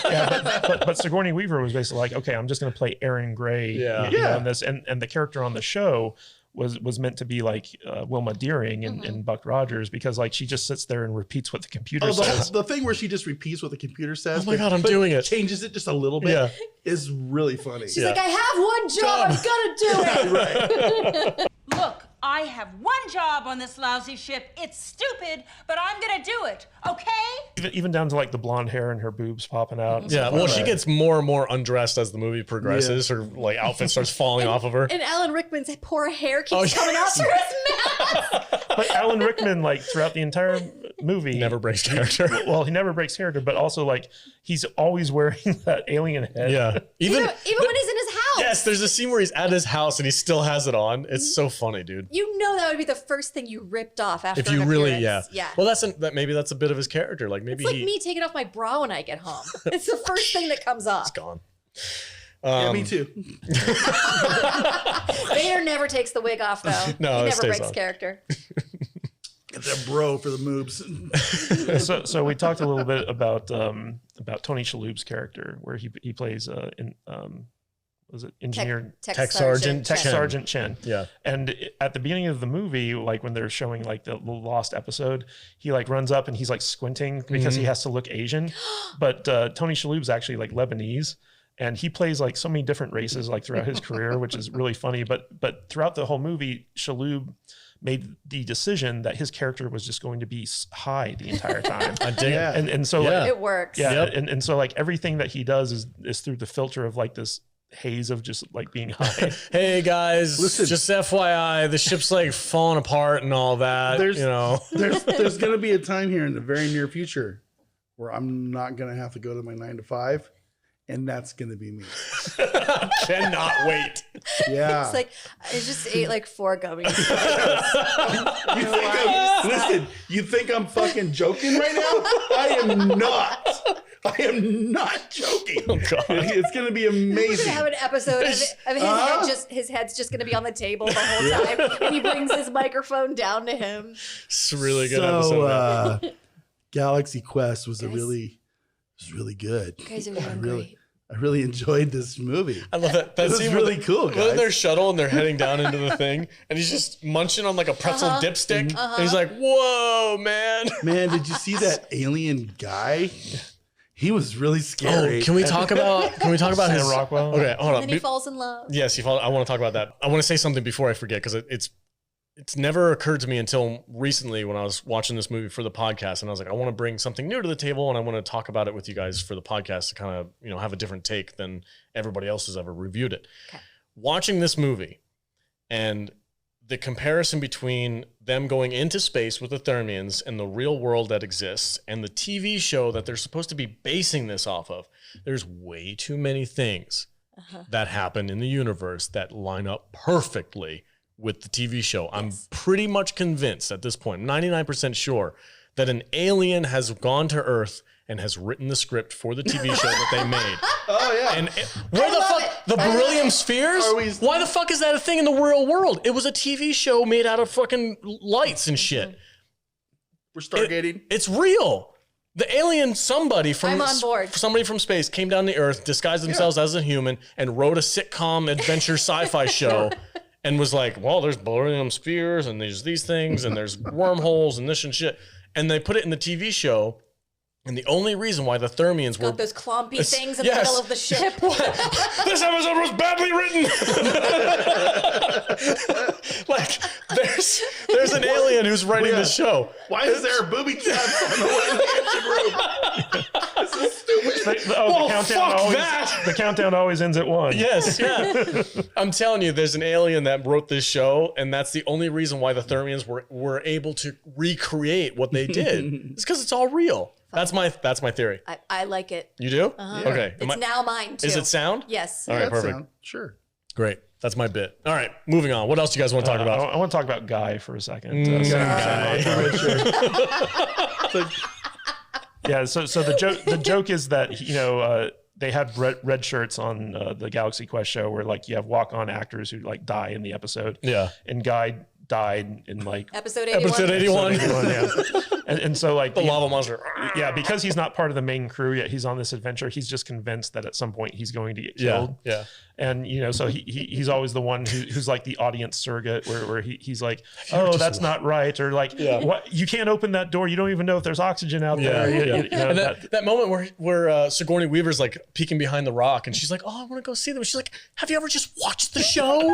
[SPEAKER 3] but Sigourney Weaver was basically like, okay, I'm just going to play Aaron Gray you know, in this, and the character on the show was meant to be like Wilma Deering in Buck Rogers, because like she just sits there and repeats what the computer says.
[SPEAKER 2] The thing where she just repeats what the computer says.
[SPEAKER 1] Oh my God, I'm
[SPEAKER 2] but
[SPEAKER 1] doing it.
[SPEAKER 2] Changes it just a little bit. Is really funny.
[SPEAKER 4] She's like, I have one job. I'm gonna do it.
[SPEAKER 7] Look, I have one job on this lousy ship. It's stupid, but I'm gonna do it, okay?
[SPEAKER 3] Even down to like the blonde hair and her boobs popping out. and
[SPEAKER 1] Yeah,
[SPEAKER 3] stuff
[SPEAKER 1] well,
[SPEAKER 3] like
[SPEAKER 1] she
[SPEAKER 3] that.
[SPEAKER 1] gets more and more undressed as the movie progresses. Her like outfit starts falling off of her.
[SPEAKER 4] And Alan Rickman's poor hair keeps coming out through his mouth.
[SPEAKER 3] But Alan Rickman, like throughout the entire movie,
[SPEAKER 1] Never breaks character.
[SPEAKER 3] Well, he never breaks character, but also like he's always wearing that alien head.
[SPEAKER 1] Yeah,
[SPEAKER 4] Even when he's in his house.
[SPEAKER 1] Yes, there's a scene where he's at his house and he still has it on. It's so funny, dude.
[SPEAKER 4] You know that would be the first thing you ripped off after
[SPEAKER 1] If you
[SPEAKER 4] an
[SPEAKER 1] really,
[SPEAKER 4] appearance. Yeah.
[SPEAKER 1] Well, maybe that's a bit of his character. Like maybe
[SPEAKER 4] It's like me taking off my bra when I get home. It's the first thing that comes off.
[SPEAKER 1] It's gone.
[SPEAKER 2] Yeah, me too.
[SPEAKER 4] Vader never takes the wig off, though.
[SPEAKER 1] No,
[SPEAKER 4] he
[SPEAKER 1] it
[SPEAKER 4] never
[SPEAKER 1] stays
[SPEAKER 4] breaks
[SPEAKER 1] on.
[SPEAKER 4] character.
[SPEAKER 2] Get that bro for the moves.
[SPEAKER 3] So we talked a little bit about Tony Shalhoub's character, where he plays was it engineer
[SPEAKER 1] Tech Sergeant
[SPEAKER 3] Tech
[SPEAKER 1] Chen.
[SPEAKER 3] Sergeant Chen.
[SPEAKER 1] Yeah.
[SPEAKER 3] And at the beginning of the movie, like when they're showing like the lost episode, he like runs up and he's like squinting because he has to look Asian. But Tony Shalhoub's actually like Lebanese. And he plays like so many different races like throughout his career, which is really funny. But throughout the whole movie, Shalhoub made the decision that his character was just going to be high the entire time.
[SPEAKER 1] I dig it.
[SPEAKER 3] And so
[SPEAKER 1] Yeah.
[SPEAKER 3] like,
[SPEAKER 4] It works.
[SPEAKER 3] yeah, and so like everything that he does is through the filter of like this haze of just like being high.
[SPEAKER 1] Hey guys,
[SPEAKER 2] Listen.
[SPEAKER 1] just FYI, the ship's like falling apart and all that.
[SPEAKER 2] There's going to be a time here in the very near future where I'm not going to have to go to my 9 to 5. And that's going to be me.
[SPEAKER 1] Cannot wait.
[SPEAKER 2] Yeah.
[SPEAKER 4] It's like, I just ate like 4 gummies.
[SPEAKER 2] Listen, you think I'm fucking joking right now? I am not. I am not joking.
[SPEAKER 1] Oh, God.
[SPEAKER 2] It's going to be
[SPEAKER 4] We're gonna
[SPEAKER 2] amazing.
[SPEAKER 4] have an episode of his head's just gonna be on the table the whole time, and he brings his microphone down to him.
[SPEAKER 1] It's a really good episode.
[SPEAKER 2] Galaxy Quest was really good.
[SPEAKER 4] You guys are doing great.
[SPEAKER 2] I really enjoyed this movie.
[SPEAKER 1] I love that. That
[SPEAKER 2] It was
[SPEAKER 1] scene
[SPEAKER 2] really
[SPEAKER 1] where
[SPEAKER 2] cool,
[SPEAKER 1] They're in
[SPEAKER 2] guys.
[SPEAKER 1] their shuttle and they're heading down into the thing, and he's just munching on like a pretzel dipstick. And he's like, "Whoa, man!"
[SPEAKER 2] Man, did you see that alien guy? He was really
[SPEAKER 1] Oh,
[SPEAKER 2] scary.
[SPEAKER 1] can we talk about
[SPEAKER 3] Sam
[SPEAKER 1] his
[SPEAKER 3] Rockwell?
[SPEAKER 1] Okay, hold on.
[SPEAKER 4] And then he falls in love.
[SPEAKER 1] Yes, I want to talk about that. I want to say something before I forget because it's never occurred to me until recently when I was watching this movie for the podcast, and I was like, I want to bring something new to the table, and I want to talk about it with you guys for the podcast to kind of have a different take than everybody else has ever reviewed it.
[SPEAKER 4] Okay.
[SPEAKER 1] Watching this movie and the comparison between them going into space with the Thermians and the real world that exists and the TV show that they're supposed to be basing this off of, there's way too many things that happen in the universe that line up perfectly with the TV show. I'm pretty much convinced at this point, 99% sure, that an alien has gone to Earth and has written the script for the TV show that they made.
[SPEAKER 2] Oh yeah.
[SPEAKER 1] And where the fuck, the beryllium spheres? Why the fuck is that a thing in the real world? It was a TV show made out of fucking lights and shit.
[SPEAKER 2] We're stargating.
[SPEAKER 1] It's real. The alien, somebody from
[SPEAKER 4] I'm on board.
[SPEAKER 1] somebody from space came down to Earth, disguised themselves as a human, and wrote a sitcom adventure sci-fi show, and was like, "Well, there's beryllium spheres, and there's these things, and there's wormholes, and this and shit." And they put it in the TV show. And the only reason why the Thermians were
[SPEAKER 4] Got those clompy things in the middle of the ship.
[SPEAKER 1] This episode was badly written. Like, there's an alien who's writing this show.
[SPEAKER 2] Why is there booby traps on the way to the engine room? This is stupid.
[SPEAKER 3] The countdown always ends at 1.
[SPEAKER 1] Yes, yeah. I'm telling you, there's an alien that wrote this show, and that's the only reason why the Thermians were able to recreate what they did. It's because it's all real. That's my theory.
[SPEAKER 4] I like it.
[SPEAKER 1] You do?
[SPEAKER 4] Uh-huh.
[SPEAKER 1] Okay.
[SPEAKER 4] It's now mine too.
[SPEAKER 1] Is it sound?
[SPEAKER 4] Yes.
[SPEAKER 1] All right, perfect.
[SPEAKER 2] Sure.
[SPEAKER 1] Great. That's my bit. All right, moving on. What else do you guys want to talk about?
[SPEAKER 3] I want to talk about Guy for a second. Yeah. So the joke is that they had red shirts on the Galaxy Quest show where like you have walk-on actors who like die in the episode.
[SPEAKER 1] Yeah.
[SPEAKER 3] And Guy died in like
[SPEAKER 4] Episode 81.
[SPEAKER 1] Episode 81.
[SPEAKER 3] Yeah. And so like
[SPEAKER 1] the lava monster.
[SPEAKER 3] Yeah, because he's not part of the main crew yet. He's on this adventure. He's just convinced that at some point he's going to get killed.
[SPEAKER 1] Yeah.
[SPEAKER 3] And so he's always the one who's like the audience surrogate, where he's like, oh, that's not right, or like, what, you can't open that door. You don't even know if there's oxygen out there.
[SPEAKER 1] And that moment where Sigourney Weaver's like peeking behind the rock, and she's like, oh, I want to go see them. She's like, have you ever just watched the show?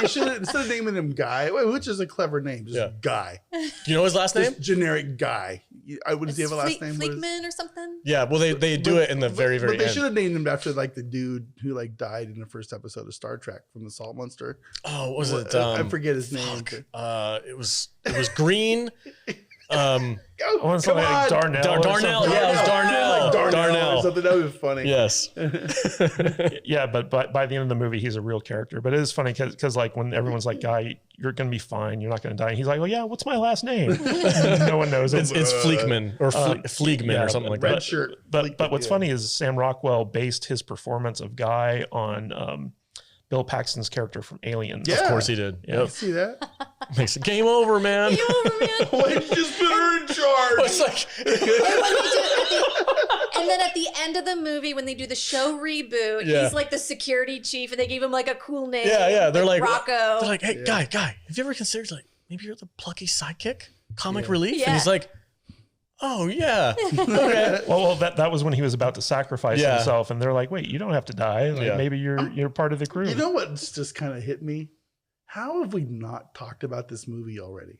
[SPEAKER 2] They should, instead of naming him Guy, which is a clever name, just Guy.
[SPEAKER 1] You know his last name?
[SPEAKER 2] Just generic Guy. What does he have a last name?
[SPEAKER 4] Fleekman or something?
[SPEAKER 1] Yeah, well, they do it in the very
[SPEAKER 2] But they
[SPEAKER 1] end.
[SPEAKER 2] should have named him after like the dude who like died in the first episode of Star Trek from the Salt Monster.
[SPEAKER 1] Oh, what was it?
[SPEAKER 2] I forget his name.
[SPEAKER 1] It was Green.
[SPEAKER 2] Come on.
[SPEAKER 3] Darnell.
[SPEAKER 1] Darnell. Yeah, it was Darnell.
[SPEAKER 2] Like Darnell. Or something. That would be funny.
[SPEAKER 1] Yes.
[SPEAKER 3] Yeah, but by the end of the movie, he's a real character. But it is funny because like when everyone's like, Guy, you're going to be fine. You're not going to die. And he's like, well, yeah, what's my last name? No one knows.
[SPEAKER 1] It's Fleekman or Fleegman or something like that.
[SPEAKER 2] Red shirt.
[SPEAKER 3] But what's funny is Sam Rockwell based his performance of Guy on Bill Paxton's character from Aliens.
[SPEAKER 2] Yeah.
[SPEAKER 1] Of course he did.
[SPEAKER 2] I see that.
[SPEAKER 1] Makes it game over, man.
[SPEAKER 4] Game over, man.
[SPEAKER 2] Why did you just put her in charge?
[SPEAKER 1] It's like,
[SPEAKER 4] And then at the end of the movie, when they do the show reboot, he's like the security chief, and they gave him like a cool name.
[SPEAKER 1] yeah. They're like
[SPEAKER 4] Rocco.
[SPEAKER 1] They're like, hey, Guy, have you ever considered like maybe you're the plucky sidekick, comic relief? And he's like, oh yeah. Okay.
[SPEAKER 3] Well, that was when he was about to sacrifice himself, and they're like, wait, you don't have to die. Like, maybe you're part of the crew.
[SPEAKER 2] You know what's just kind of hit me? How have we not talked about this movie already?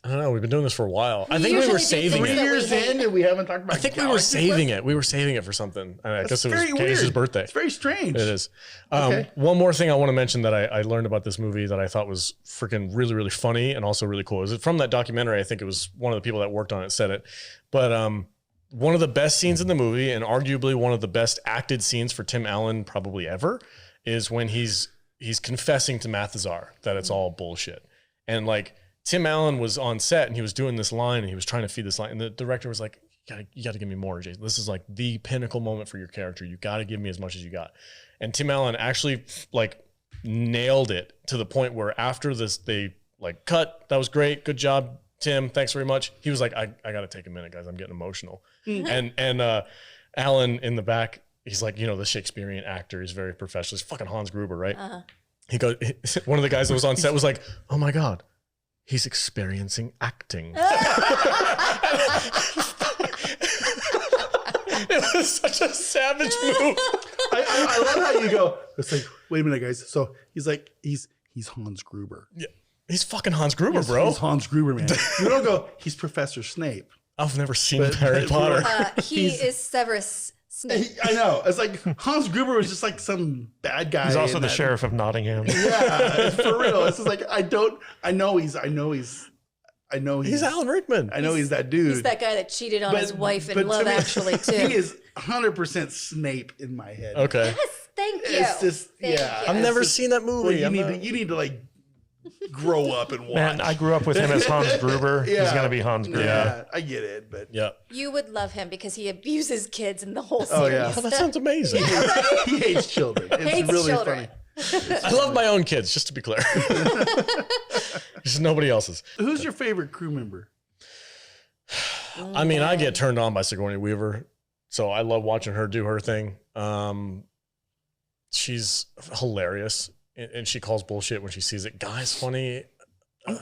[SPEAKER 1] I don't know. We've been doing this for a while. I think we were saving it.
[SPEAKER 2] 3 years in and we haven't talked about it.
[SPEAKER 1] I think we were saving it. We were saving it for something. I guess it was Casey's birthday.
[SPEAKER 2] It's very strange.
[SPEAKER 1] It is.
[SPEAKER 2] Okay.
[SPEAKER 1] One more thing I want to mention that I learned about this movie that I thought was freaking really, really funny and also really cool. Is it from that documentary? I think it was one of the people that worked on it said it. But one of the best scenes in the movie, and arguably one of the best acted scenes for Tim Allen probably ever, is when he's confessing to Mathazar that it's all bullshit. And like Tim Allen was on set and he was doing this line and he was trying to feed this line. And the director was like, you got to give me more, Jason. This is like the pinnacle moment for your character. You got to give me as much as you got. And Tim Allen actually like nailed it to the point where after this, they like cut. That was great. Good job, Tim. Thanks very much. He was like, I got to take a minute, guys. I'm getting emotional. And Allen in the back, he's like, the Shakespearean actor. He's very professional. He's fucking Hans Gruber, right? He goes, one of the guys that was on set was like, oh my God, he's experiencing acting. It was such a savage move.
[SPEAKER 2] I love how you go, it's like, wait a minute, guys. So he's like, he's Hans Gruber.
[SPEAKER 1] Yeah. He's fucking Hans Gruber, bro.
[SPEAKER 2] He's Hans Gruber, man. You don't go, he's Professor Snape.
[SPEAKER 1] I've never seen Harry Potter.
[SPEAKER 4] He is Severus Snape.
[SPEAKER 2] I know. It's like Hans Gruber was just like some bad guy.
[SPEAKER 3] He's also the sheriff of Nottingham.
[SPEAKER 2] Yeah, for real. It's just like I know he's
[SPEAKER 1] Alan Rickman.
[SPEAKER 2] I know he's that dude.
[SPEAKER 4] He's that guy that cheated on his wife in Love Actually too.
[SPEAKER 2] He is 100% Snape in my head.
[SPEAKER 1] Okay.
[SPEAKER 4] Yes, thank you.
[SPEAKER 2] It's just
[SPEAKER 4] Thank you.
[SPEAKER 1] I've never seen that movie.
[SPEAKER 2] Well, you need to like grow up and watch.
[SPEAKER 3] Man, I grew up with him as Hans Gruber.
[SPEAKER 2] Yeah.
[SPEAKER 3] He's gonna be Hans Gruber.
[SPEAKER 2] Yeah, I get it, but
[SPEAKER 1] Yeah.
[SPEAKER 4] You would love him because he abuses kids in the whole series.
[SPEAKER 2] Oh, yeah.
[SPEAKER 1] Oh, that sounds amazing.
[SPEAKER 2] he hates children. It's
[SPEAKER 4] Hates
[SPEAKER 2] really
[SPEAKER 4] children.
[SPEAKER 2] funny.
[SPEAKER 1] I love my own kids, just to be clear. Just nobody else's.
[SPEAKER 2] Who's your favorite crew member?
[SPEAKER 1] I mean, I get turned on by Sigourney Weaver, so I love watching her do her thing. She's hilarious, and she calls bullshit when she sees it. Guy's funny.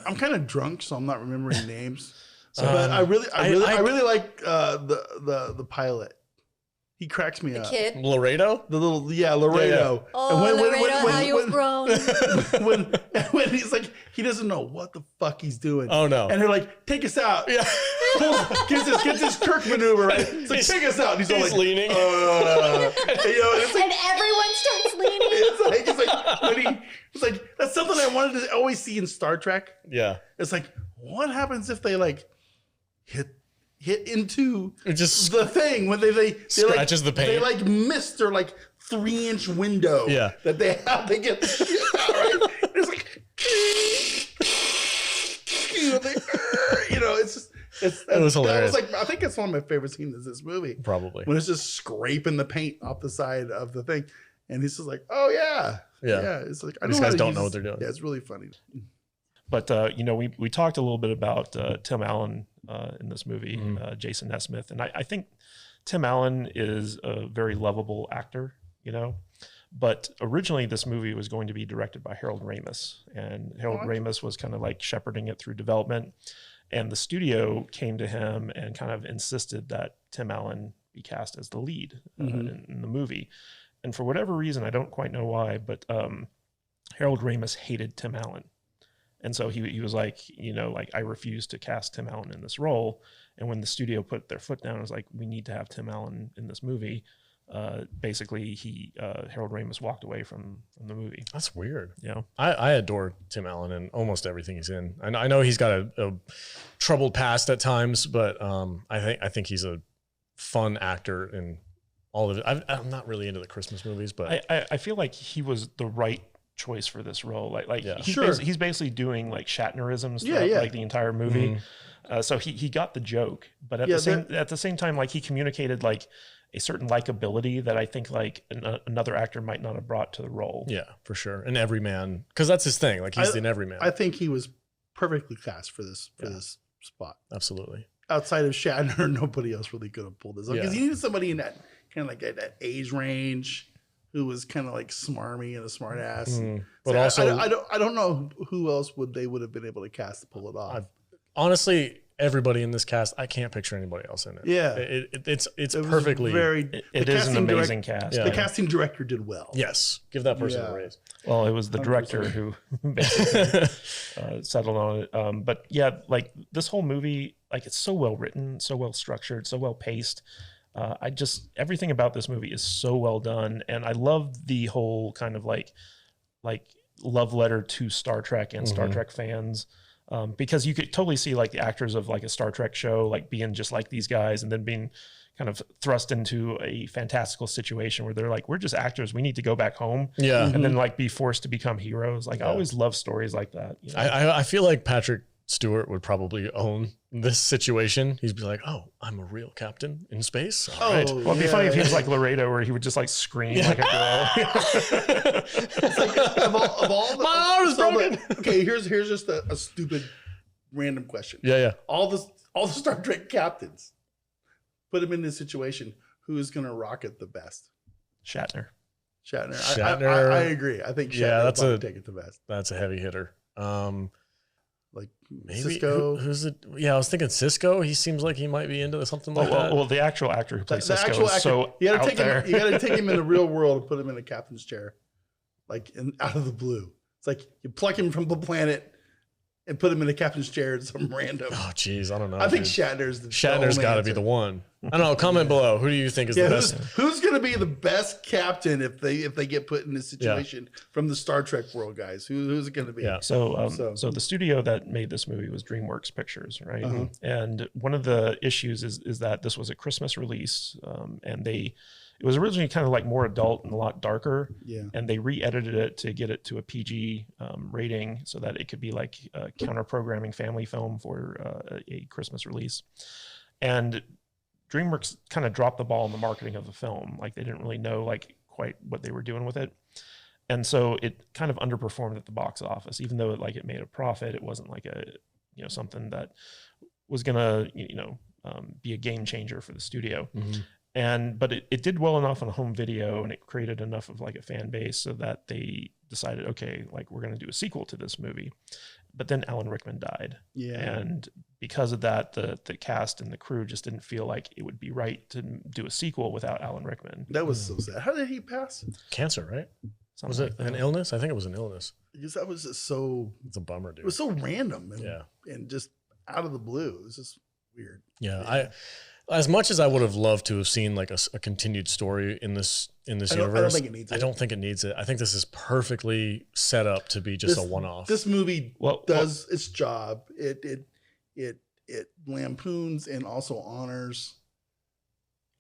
[SPEAKER 2] I'm kind of drunk, so I'm not remembering names. But I really like the pilot. He cracks me up.
[SPEAKER 4] Kid.
[SPEAKER 1] Laredo?
[SPEAKER 2] Laredo.
[SPEAKER 1] Yeah.
[SPEAKER 4] Oh, Laredo, how you've grown.
[SPEAKER 2] when he's like, he doesn't know what the fuck he's doing.
[SPEAKER 1] Oh no!
[SPEAKER 2] And they're like, take us out.
[SPEAKER 1] Yeah.
[SPEAKER 2] Gets this Kirk maneuver right. It's like, take us out. And he's all like
[SPEAKER 1] leaning.
[SPEAKER 2] It's like,
[SPEAKER 4] And everyone starts leaning.
[SPEAKER 2] It's like that's something I wanted to always see in Star Trek.
[SPEAKER 1] Yeah.
[SPEAKER 2] It's like, what happens if they like hit into
[SPEAKER 1] just
[SPEAKER 2] the thing when they
[SPEAKER 1] scratches the paint.
[SPEAKER 2] They like missed their like 3-inch window.
[SPEAKER 1] Yeah.
[SPEAKER 2] That they have to get the shit out, right? It's like, it's just.
[SPEAKER 1] It was hilarious.
[SPEAKER 2] That was like, I think it's one of my favorite scenes in this movie.
[SPEAKER 1] Probably.
[SPEAKER 2] When it's just scraping the paint off the side of the thing. And he's just like, oh, yeah.
[SPEAKER 1] Yeah.
[SPEAKER 2] It's like,
[SPEAKER 1] These guys don't know what they're doing.
[SPEAKER 2] Yeah, it's really funny.
[SPEAKER 3] But, we talked a little bit about Tim Allen in this movie, Jason Nesmith. And I think Tim Allen is a very lovable actor, But originally this movie was going to be directed by Harold Ramis. And Harold Ramis was kind of like shepherding it through development. And the studio came to him and kind of insisted that Tim Allen be cast as the lead in the movie. And for whatever reason, I don't quite know why, but Harold Ramis hated Tim Allen. And so he was like, I refuse to cast Tim Allen in this role. And when the studio put their foot down, it was like, we need to have Tim Allen in this movie. Basically, Harold Ramis walked away from the movie.
[SPEAKER 1] That's weird.
[SPEAKER 3] Yeah,
[SPEAKER 1] I adore Tim Allen in almost everything he's in. I know he's got a troubled past at times, but I think he's a fun actor in all of it. I'm not really into the Christmas movies, but
[SPEAKER 3] I feel like he was the right choice for this role. He's basically doing like Shatnerisms throughout like the entire movie. So he got the joke, but at the same time, like he communicated like a certain likability that I think like another actor might not have brought to the role.
[SPEAKER 1] Yeah, for sure. An everyman, because that's his thing. Like he's an everyman.
[SPEAKER 2] I think he was perfectly cast for this spot.
[SPEAKER 1] Absolutely.
[SPEAKER 2] Outside of Shatner, nobody else really could have pulled this off because he needed somebody in that kind of like that age range who was kind of like smarmy and a smart ass.
[SPEAKER 1] But
[SPEAKER 2] so
[SPEAKER 1] also,
[SPEAKER 2] I don't know who else would have been able to cast to pull it off.
[SPEAKER 1] Honestly, everybody in this cast, I can't picture anybody else in it.
[SPEAKER 2] Yeah,
[SPEAKER 1] it's perfectly.
[SPEAKER 3] It is an amazing cast.
[SPEAKER 2] The casting director did well.
[SPEAKER 1] Yes, give that person a raise.
[SPEAKER 3] Well, it was the director 100%. Who basically settled on it. But yeah, like this whole movie, like it's so well written, so well structured, so well paced. Everything about this movie is so well done, and I love the whole kind of like love letter to Star Trek and Star Trek fans. Because you could totally see like the actors of like a Star Trek show like being just like these guys and then being kind of thrust into a fantastical situation where they're like, we're just actors, we need to go back home and then like be forced to become heroes. Like I always love stories like that.
[SPEAKER 1] I feel like Patrick Stewart would probably own this situation. He'd be like, oh, I'm a real captain in space. All right.
[SPEAKER 3] Well, it'd be funny if he was like Laredo where he would just like scream like a girl.
[SPEAKER 2] It's like, of all the,
[SPEAKER 1] my arm is broken.
[SPEAKER 2] Okay, here's just a stupid random question.
[SPEAKER 1] Yeah.
[SPEAKER 2] All the Star Trek captains, put him in this situation. Who is going to rock it the best?
[SPEAKER 3] Shatner.
[SPEAKER 2] I agree. I think Shatner would take it the best.
[SPEAKER 1] That's a heavy hitter.
[SPEAKER 2] Like
[SPEAKER 1] maybe
[SPEAKER 2] Cisco.
[SPEAKER 1] Who's it? Yeah, I was thinking Cisco. He seems like he might be into something like that.
[SPEAKER 3] Well, the actual actor who plays Cisco is so
[SPEAKER 2] you gotta
[SPEAKER 3] out
[SPEAKER 2] take
[SPEAKER 3] there.
[SPEAKER 2] him. You got to take him in the real world and put him in a captain's chair, like out of the blue. It's like you pluck him from the planet and put him in a captain's chair at some random.
[SPEAKER 1] Oh, geez, I don't know.
[SPEAKER 2] I think Shatner's
[SPEAKER 1] got to be the one. I don't know. Comment below. Who do you think is the best?
[SPEAKER 2] Who's going to be the best captain if they get put in this situation from the Star Trek world, guys? Who's it going to be?
[SPEAKER 1] Yeah.
[SPEAKER 3] So the studio that made this movie was DreamWorks Pictures, right? And one of the issues is that this was a Christmas release, and it was originally kind of like more adult and a lot darker.
[SPEAKER 2] Yeah.
[SPEAKER 3] And they re-edited it to get it to a PG rating so that it could be like a counter-programming family film for a Christmas release. And DreamWorks kind of dropped the ball in the marketing of the film. Like they didn't really know like quite what they were doing with it. And so it kind of underperformed at the box office, even though it made a profit. It wasn't like something that was going to, be a game changer for the studio. But it did well enough on home video, and it created enough of like a fan base so that they decided, okay, like we're going to do a sequel to this movie. But then Alan Rickman died.
[SPEAKER 2] Yeah.
[SPEAKER 3] And because of that, the cast and the crew just didn't feel like it would be right to do a sequel without Alan Rickman.
[SPEAKER 2] That was so sad. How did he pass?
[SPEAKER 1] Cancer, right?
[SPEAKER 3] Something
[SPEAKER 1] Was it
[SPEAKER 3] like
[SPEAKER 1] an
[SPEAKER 3] that.
[SPEAKER 1] illness? I think it was an illness.
[SPEAKER 2] Because that was just so.
[SPEAKER 1] It's a bummer, dude.
[SPEAKER 2] It was so random and
[SPEAKER 1] Yeah.
[SPEAKER 2] and just out of the blue. It was just weird.
[SPEAKER 1] Yeah, as much as I would have loved to have seen like a continued story in this universe,
[SPEAKER 2] I don't think it needs it.
[SPEAKER 1] I don't think it needs it. I think this is perfectly set up to be just a one-off.
[SPEAKER 2] This movie
[SPEAKER 3] Well,
[SPEAKER 2] does its job. It lampoons and also honors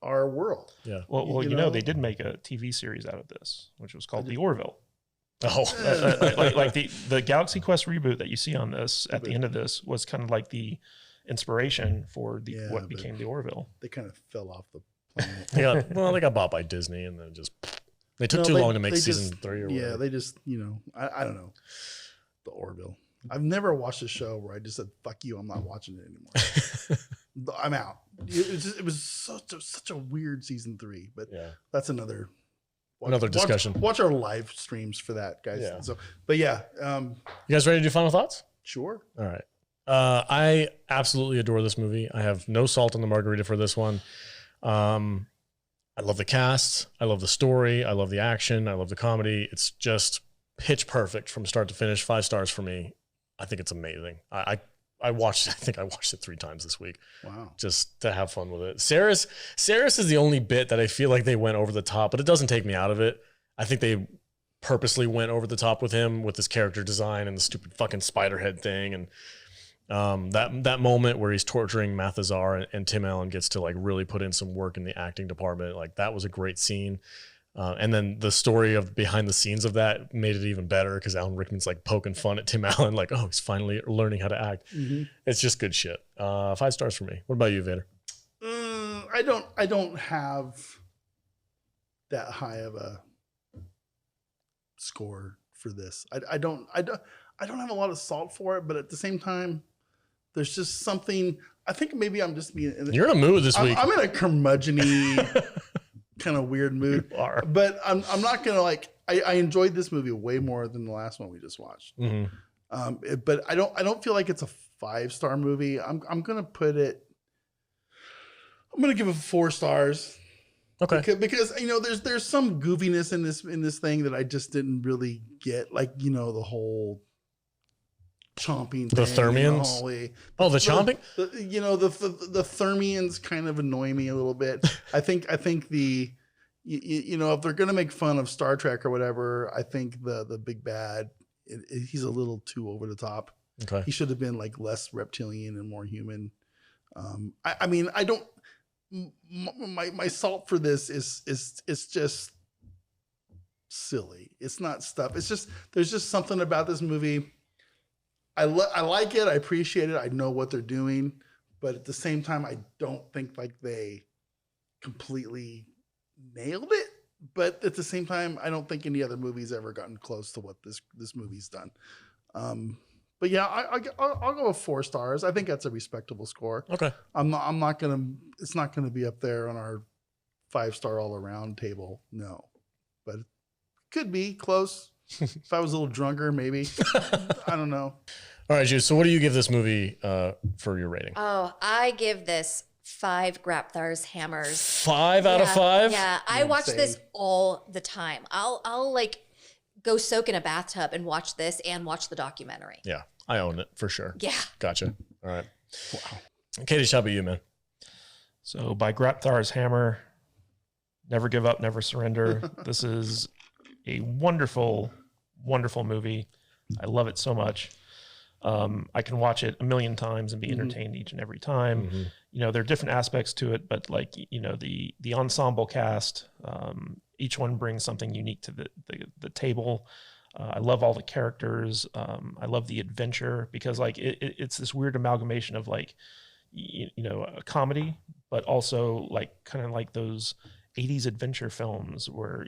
[SPEAKER 2] our world.
[SPEAKER 1] Yeah.
[SPEAKER 3] Well,
[SPEAKER 2] You
[SPEAKER 3] you know,
[SPEAKER 2] know?
[SPEAKER 3] they did make a TV series out of this, which was called The Orville.
[SPEAKER 1] Oh,
[SPEAKER 3] like the Galaxy Quest reboot that you see on this at the end of this was kind of like the inspiration for
[SPEAKER 2] Yeah,
[SPEAKER 3] what
[SPEAKER 2] but-
[SPEAKER 3] became the Orville.
[SPEAKER 2] They kind of fell off the planet.
[SPEAKER 1] they got bought by Disney, and then they took
[SPEAKER 2] No,
[SPEAKER 1] too
[SPEAKER 2] they-
[SPEAKER 1] long to make
[SPEAKER 2] they
[SPEAKER 1] season
[SPEAKER 2] just-
[SPEAKER 1] 3 or
[SPEAKER 2] Yeah,
[SPEAKER 1] whatever.
[SPEAKER 2] they just, I don't know. The Orville. I've never watched a show where I just said, fuck you, I'm not watching it anymore. I'm out. It was such a weird season 3, but
[SPEAKER 1] Yeah.
[SPEAKER 2] that's another
[SPEAKER 1] discussion.
[SPEAKER 2] Watch our live streams for that, guys.
[SPEAKER 1] Yeah.
[SPEAKER 2] So, but yeah,
[SPEAKER 1] You guys ready to do final thoughts?
[SPEAKER 2] sure.
[SPEAKER 1] All right. I absolutely adore this movie. I have no salt on the margarita for this one. I love the cast. I love the story. I love the action. I love the comedy. It's just pitch perfect from start to finish. 5 stars for me. I think it's amazing. I think I watched it 3 times this week
[SPEAKER 2] Wow.
[SPEAKER 1] just to have fun with it. Saris is the only bit that I feel like they went over the top, but it doesn't take me out of it. I think they purposely went over the top with him with his character design and the stupid fucking spider head thing. And that moment where he's torturing Mathazar and Tim Allen gets to like really put in some work in the acting department. Like that was a great scene. And then the story of behind the scenes of that made it even better because Alan Rickman's like poking fun at Tim Allen, like, oh, he's finally learning how to act. It's just good shit. 5 stars for me. What about you, Vader?
[SPEAKER 2] I don't have that high of a score for this. I don't have a lot of salt for it, but at the same time, there's just something. I think maybe I'm just being.
[SPEAKER 1] You're in a mood this week.
[SPEAKER 2] I'm in a curmudgeon-y kind of weird mood.
[SPEAKER 1] You are.
[SPEAKER 2] But I'm not gonna like. I enjoyed this movie way more than the last one we just watched. But I don't feel like it's a 5-star movie. I'm gonna put it. I'm gonna give it 4 stars.
[SPEAKER 1] Okay.
[SPEAKER 2] Because there's some goofiness in this thing that I just didn't really get, like the whole chomping
[SPEAKER 1] The
[SPEAKER 2] thing in
[SPEAKER 1] Thermians?
[SPEAKER 2] hallway.
[SPEAKER 1] Oh, the chomping?
[SPEAKER 2] The Thermians kind of annoy me a little bit. I think the if they're gonna make fun of Star Trek or whatever, I think the big bad he's a little too over the top.
[SPEAKER 1] Okay.
[SPEAKER 2] He should have been like less reptilian and more human. I mean, I don't. My salt for this is just silly. It's not stuff. It's just there's just something about this movie. I like it. I appreciate it. I know what they're doing, but at the same time, I don't think like they completely nailed it. But at the same time, I don't think any other movie's ever gotten close to what this movie's done. But yeah, I'll go with 4 stars. I think that's a respectable score.
[SPEAKER 1] Okay.
[SPEAKER 2] I'm not gonna. It's not gonna be up there on our 5-star all around table. No, but it could be close. If I was a little drunker, maybe. I don't know.
[SPEAKER 1] All right, Jude. So what do you give this movie for your rating?
[SPEAKER 4] Oh, I give this 5 Grapthar's hammers.
[SPEAKER 1] 5 out of 5?
[SPEAKER 4] Yeah, I watch
[SPEAKER 2] same.
[SPEAKER 4] this all the time. I'll like go soak in a bathtub and watch this and watch the documentary.
[SPEAKER 1] Yeah, I own it for sure.
[SPEAKER 4] Yeah.
[SPEAKER 1] Gotcha. All right. Wow. Katie, how about you, man?
[SPEAKER 3] So by Grapthar's hammer, never give up, never surrender. This is a wonderful, wonderful movie. I love it so much. I can watch it a million times and be entertained each and every time. There are different aspects to it, but like, the ensemble cast, each one brings something unique to the table. I love all the characters. I love the adventure because like it's this weird amalgamation of like, a comedy, but also like kind of like those 80s adventure films where,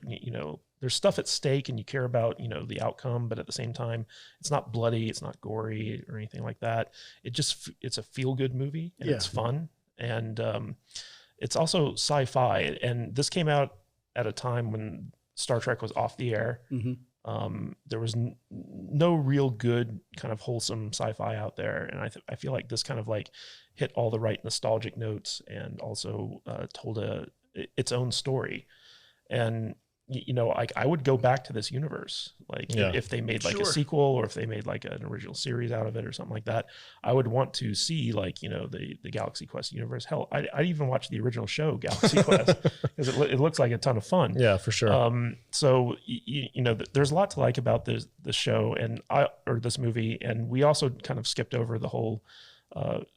[SPEAKER 3] there's stuff at stake and you care about, the outcome, but at the same time, it's not bloody, it's not gory or anything like that. It's a feel good movie and it's fun. and it's also sci-fi. And this came out at a time when Star Trek was off the air. There was no real good kind of wholesome sci-fi out there, and I feel like this kind of like hit all the right nostalgic notes and also told its own story. And you know, like I would go back to this universe, like if they made like a sequel or if they made like an original series out of it or something like that. I would want to see like, you know, the Galaxy Quest universe. Hell, I'd even watch the original show Galaxy Quest because it looks like a ton of fun. Yeah, for sure. So you know, there's a lot to like about this show or this movie, and we also kind of skipped over the whole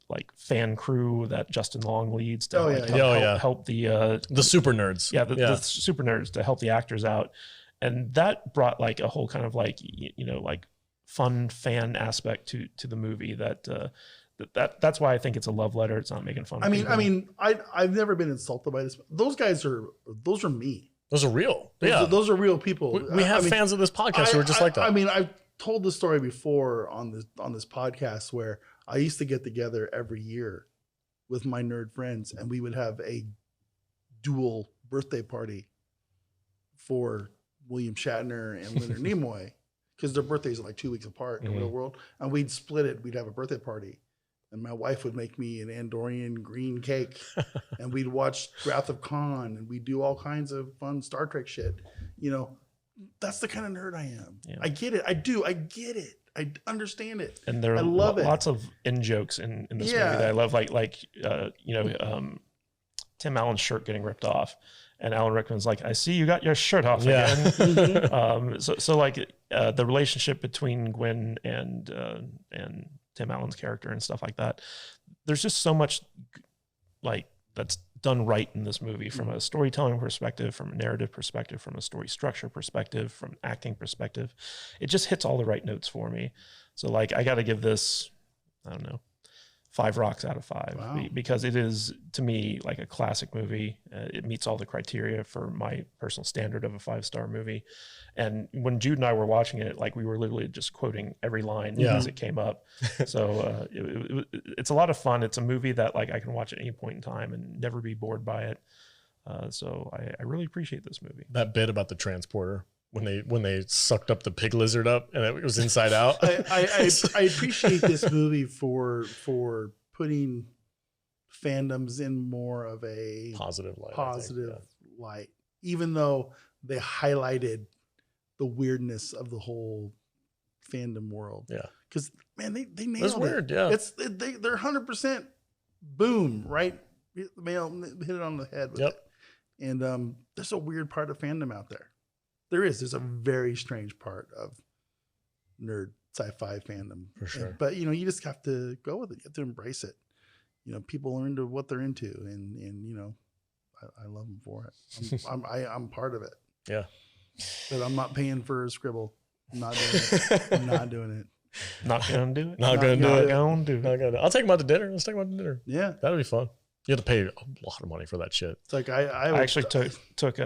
[SPEAKER 3] like fan crew that Justin Long leads to help the
[SPEAKER 1] super nerds.
[SPEAKER 3] The super nerds to help the actors out. And that brought like a whole kind of like, you know, like fun fan aspect to the movie that's why I think it's a love letter. It's not making fun of people.
[SPEAKER 2] I've never been insulted by this. Those are me.
[SPEAKER 1] Those are real.
[SPEAKER 2] Those are real people.
[SPEAKER 1] We have fans of this podcast who are just like that.
[SPEAKER 2] I mean, I've told the story before on this podcast where I used to get together every year with my nerd friends, and we would have a dual birthday party for William Shatner and Leonard Nimoy, because their birthdays are like 2 weeks apart in the real world. And we'd split it. We'd have a birthday party, and my wife would make me an Andorian green cake, and we'd watch Wrath of Khan, and we'd do all kinds of fun Star Trek shit. You know, that's the kind of nerd I am. Yeah. I get it. I do. I get it. I understand it,
[SPEAKER 3] and there are lots of in jokes in this movie that I love. Tim Allen's shirt getting ripped off, and Alan Rickman's like, "I see you got your shirt off again." So like the relationship between Gwen and Tim Allen's character and stuff like that. There's just so much like that's done right in this movie from a storytelling perspective, from a narrative perspective, from a story structure perspective, from acting perspective. It just hits all the right notes for me. So like, I got to give this, I don't know, 5 rocks out of 5 because it is, to me, like a classic movie. It meets all the criteria for my personal standard of a 5-star movie. And when Jude and I were watching it, like we were literally just quoting every line as it came up. So it's a lot of fun. It's a movie that like I can watch at any point in time and never be bored by it. So I really appreciate this movie.
[SPEAKER 1] That bit about the transporter when they sucked up the pig lizard up and it was inside out.
[SPEAKER 2] I appreciate this movie for putting fandoms in more of a
[SPEAKER 1] positive
[SPEAKER 2] light, even though they highlighted the weirdness of the whole fandom world. Yeah, because man, they nailed
[SPEAKER 1] That's weird. Yeah,
[SPEAKER 2] they're 100% boom, right? Hit it on the head with it. And there's a weird part of fandom out there. There's a very strange part of nerd sci-fi fandom
[SPEAKER 1] for sure.
[SPEAKER 2] But you know, you just have to go with it. You have to embrace it. You know, people are into what they're into, and you know, I love them for it. I'm part of it.
[SPEAKER 1] Yeah.
[SPEAKER 2] But I'm not paying for a scribble. I'm not doing it. I'm not doing it.
[SPEAKER 3] Not gonna do it.
[SPEAKER 1] Not gonna do it. I'll take them out to dinner. Let's take them out to dinner.
[SPEAKER 2] Yeah,
[SPEAKER 1] that'll be fun. You have to pay a lot of money for that shit.
[SPEAKER 2] It's like
[SPEAKER 3] I actually took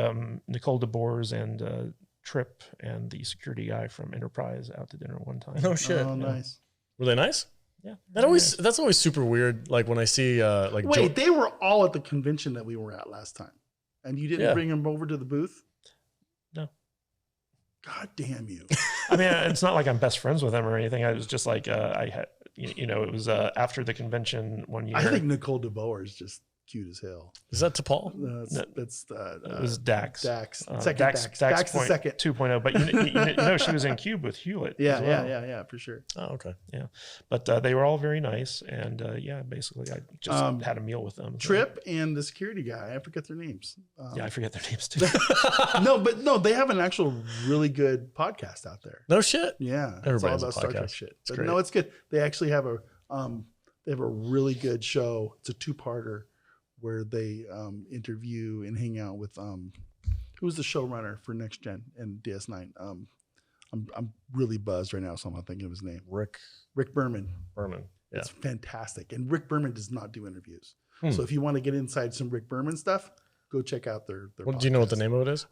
[SPEAKER 3] Nicole DeBoers and Tripp and the security guy from Enterprise out to dinner one time.
[SPEAKER 1] Oh shit!
[SPEAKER 2] Oh, nice.
[SPEAKER 1] Were they nice?
[SPEAKER 3] Yeah.
[SPEAKER 1] That's always super weird. Like when I see
[SPEAKER 2] wait, they were all at the convention that we were at last time, and you didn't bring them over to the booth?
[SPEAKER 3] No.
[SPEAKER 2] God damn you!
[SPEAKER 3] I mean, it's not like I'm best friends with them or anything. I was just like I had. You know, it was after the convention one year.
[SPEAKER 2] I think Nicole DeBoer is just cute as hell.
[SPEAKER 1] Is that T'Pol?
[SPEAKER 3] It was Dax.
[SPEAKER 2] Dax.
[SPEAKER 3] Dax
[SPEAKER 2] the second
[SPEAKER 3] 2.0. But you know, she was in Cube with Hewlett.
[SPEAKER 2] Yeah, for sure.
[SPEAKER 1] Oh, okay.
[SPEAKER 3] Yeah, but they were all very nice, and basically I just had a meal with them.
[SPEAKER 2] Tripp and the security guy, I forget their names.
[SPEAKER 3] I forget their names too.
[SPEAKER 2] No, they have an actual really good podcast out there.
[SPEAKER 1] No shit.
[SPEAKER 2] Yeah,
[SPEAKER 1] everybody has
[SPEAKER 2] all
[SPEAKER 1] a
[SPEAKER 2] about Star Trek
[SPEAKER 1] podcast.
[SPEAKER 2] shit. But no, it's good. They actually have a really good show. It's a 2-parter where they interview and hang out with who's the showrunner for Next Gen and DS9. I'm really buzzed right now, so I'm not thinking of his name.
[SPEAKER 1] Rick
[SPEAKER 2] Berman.
[SPEAKER 1] Yeah.
[SPEAKER 2] It's fantastic, and Rick Berman does not do interviews. So if you want to get inside some Rick Berman stuff, go check out their podcast.
[SPEAKER 1] Do you know what the name of it is?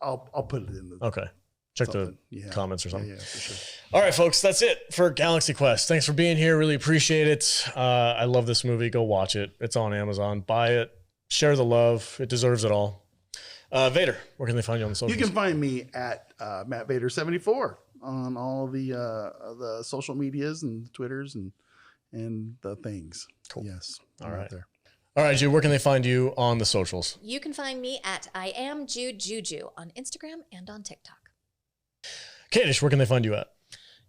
[SPEAKER 2] I'll put it in the
[SPEAKER 1] okay. Check
[SPEAKER 2] something.
[SPEAKER 1] the comments or something.
[SPEAKER 2] Yeah, for sure.
[SPEAKER 1] All right, folks, that's it for Galaxy Quest. Thanks for being here. Really appreciate it. I love this movie. Go watch it. It's on Amazon. Buy it. Share the love. It deserves it all. Vader, where can they find you on the socials?
[SPEAKER 2] You can find me at Matt Vader 74 on all the social medias and Twitters and the things.
[SPEAKER 1] Cool.
[SPEAKER 2] Yes.
[SPEAKER 1] All
[SPEAKER 2] I'm out
[SPEAKER 1] right.
[SPEAKER 2] there.
[SPEAKER 1] All right, Jude, where can they find you on the socials?
[SPEAKER 4] You can find me at I am Jude Juju on Instagram and on TikTok.
[SPEAKER 1] Kadish, where can they find you at?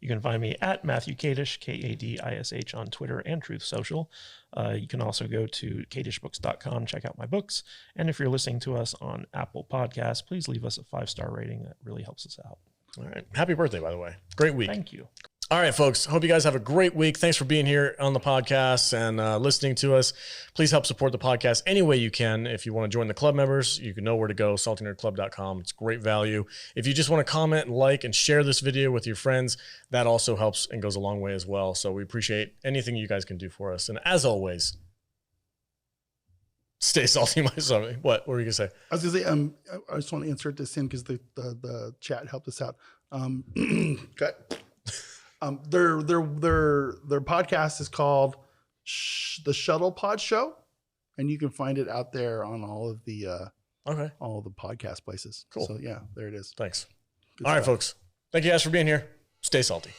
[SPEAKER 3] You can find me at Matthew Kadish, Kadish on Twitter and Truth Social. You can also go to kadishbooks.com, check out my books. And if you're listening to us on Apple Podcasts, please leave us a 5-star rating. That really helps us out.
[SPEAKER 1] All right. Happy birthday, by the way. Great week.
[SPEAKER 3] Thank you.
[SPEAKER 1] All right, folks. Hope you guys have a great week. Thanks for being here on the podcast and listening to us. Please help support the podcast any way you can. If you want to join the club members, you can know where to go, saltynerdclub.com. It's great value. If you just want to comment, like, and share this video with your friends, that also helps and goes a long way as well. So we appreciate anything you guys can do for us. And as always, stay salty, my son. What were you going to say?
[SPEAKER 2] I was going to say, I just want to insert this in because the chat helped us out. Cut. Their podcast is called the Shuttle Pod Show, and you can find it out there on all of the podcast places.
[SPEAKER 1] Cool.
[SPEAKER 2] So yeah, there it is.
[SPEAKER 1] Thanks.
[SPEAKER 2] Good
[SPEAKER 1] All right,
[SPEAKER 2] stuff.
[SPEAKER 1] folks. Thank you guys for being here. Stay salty.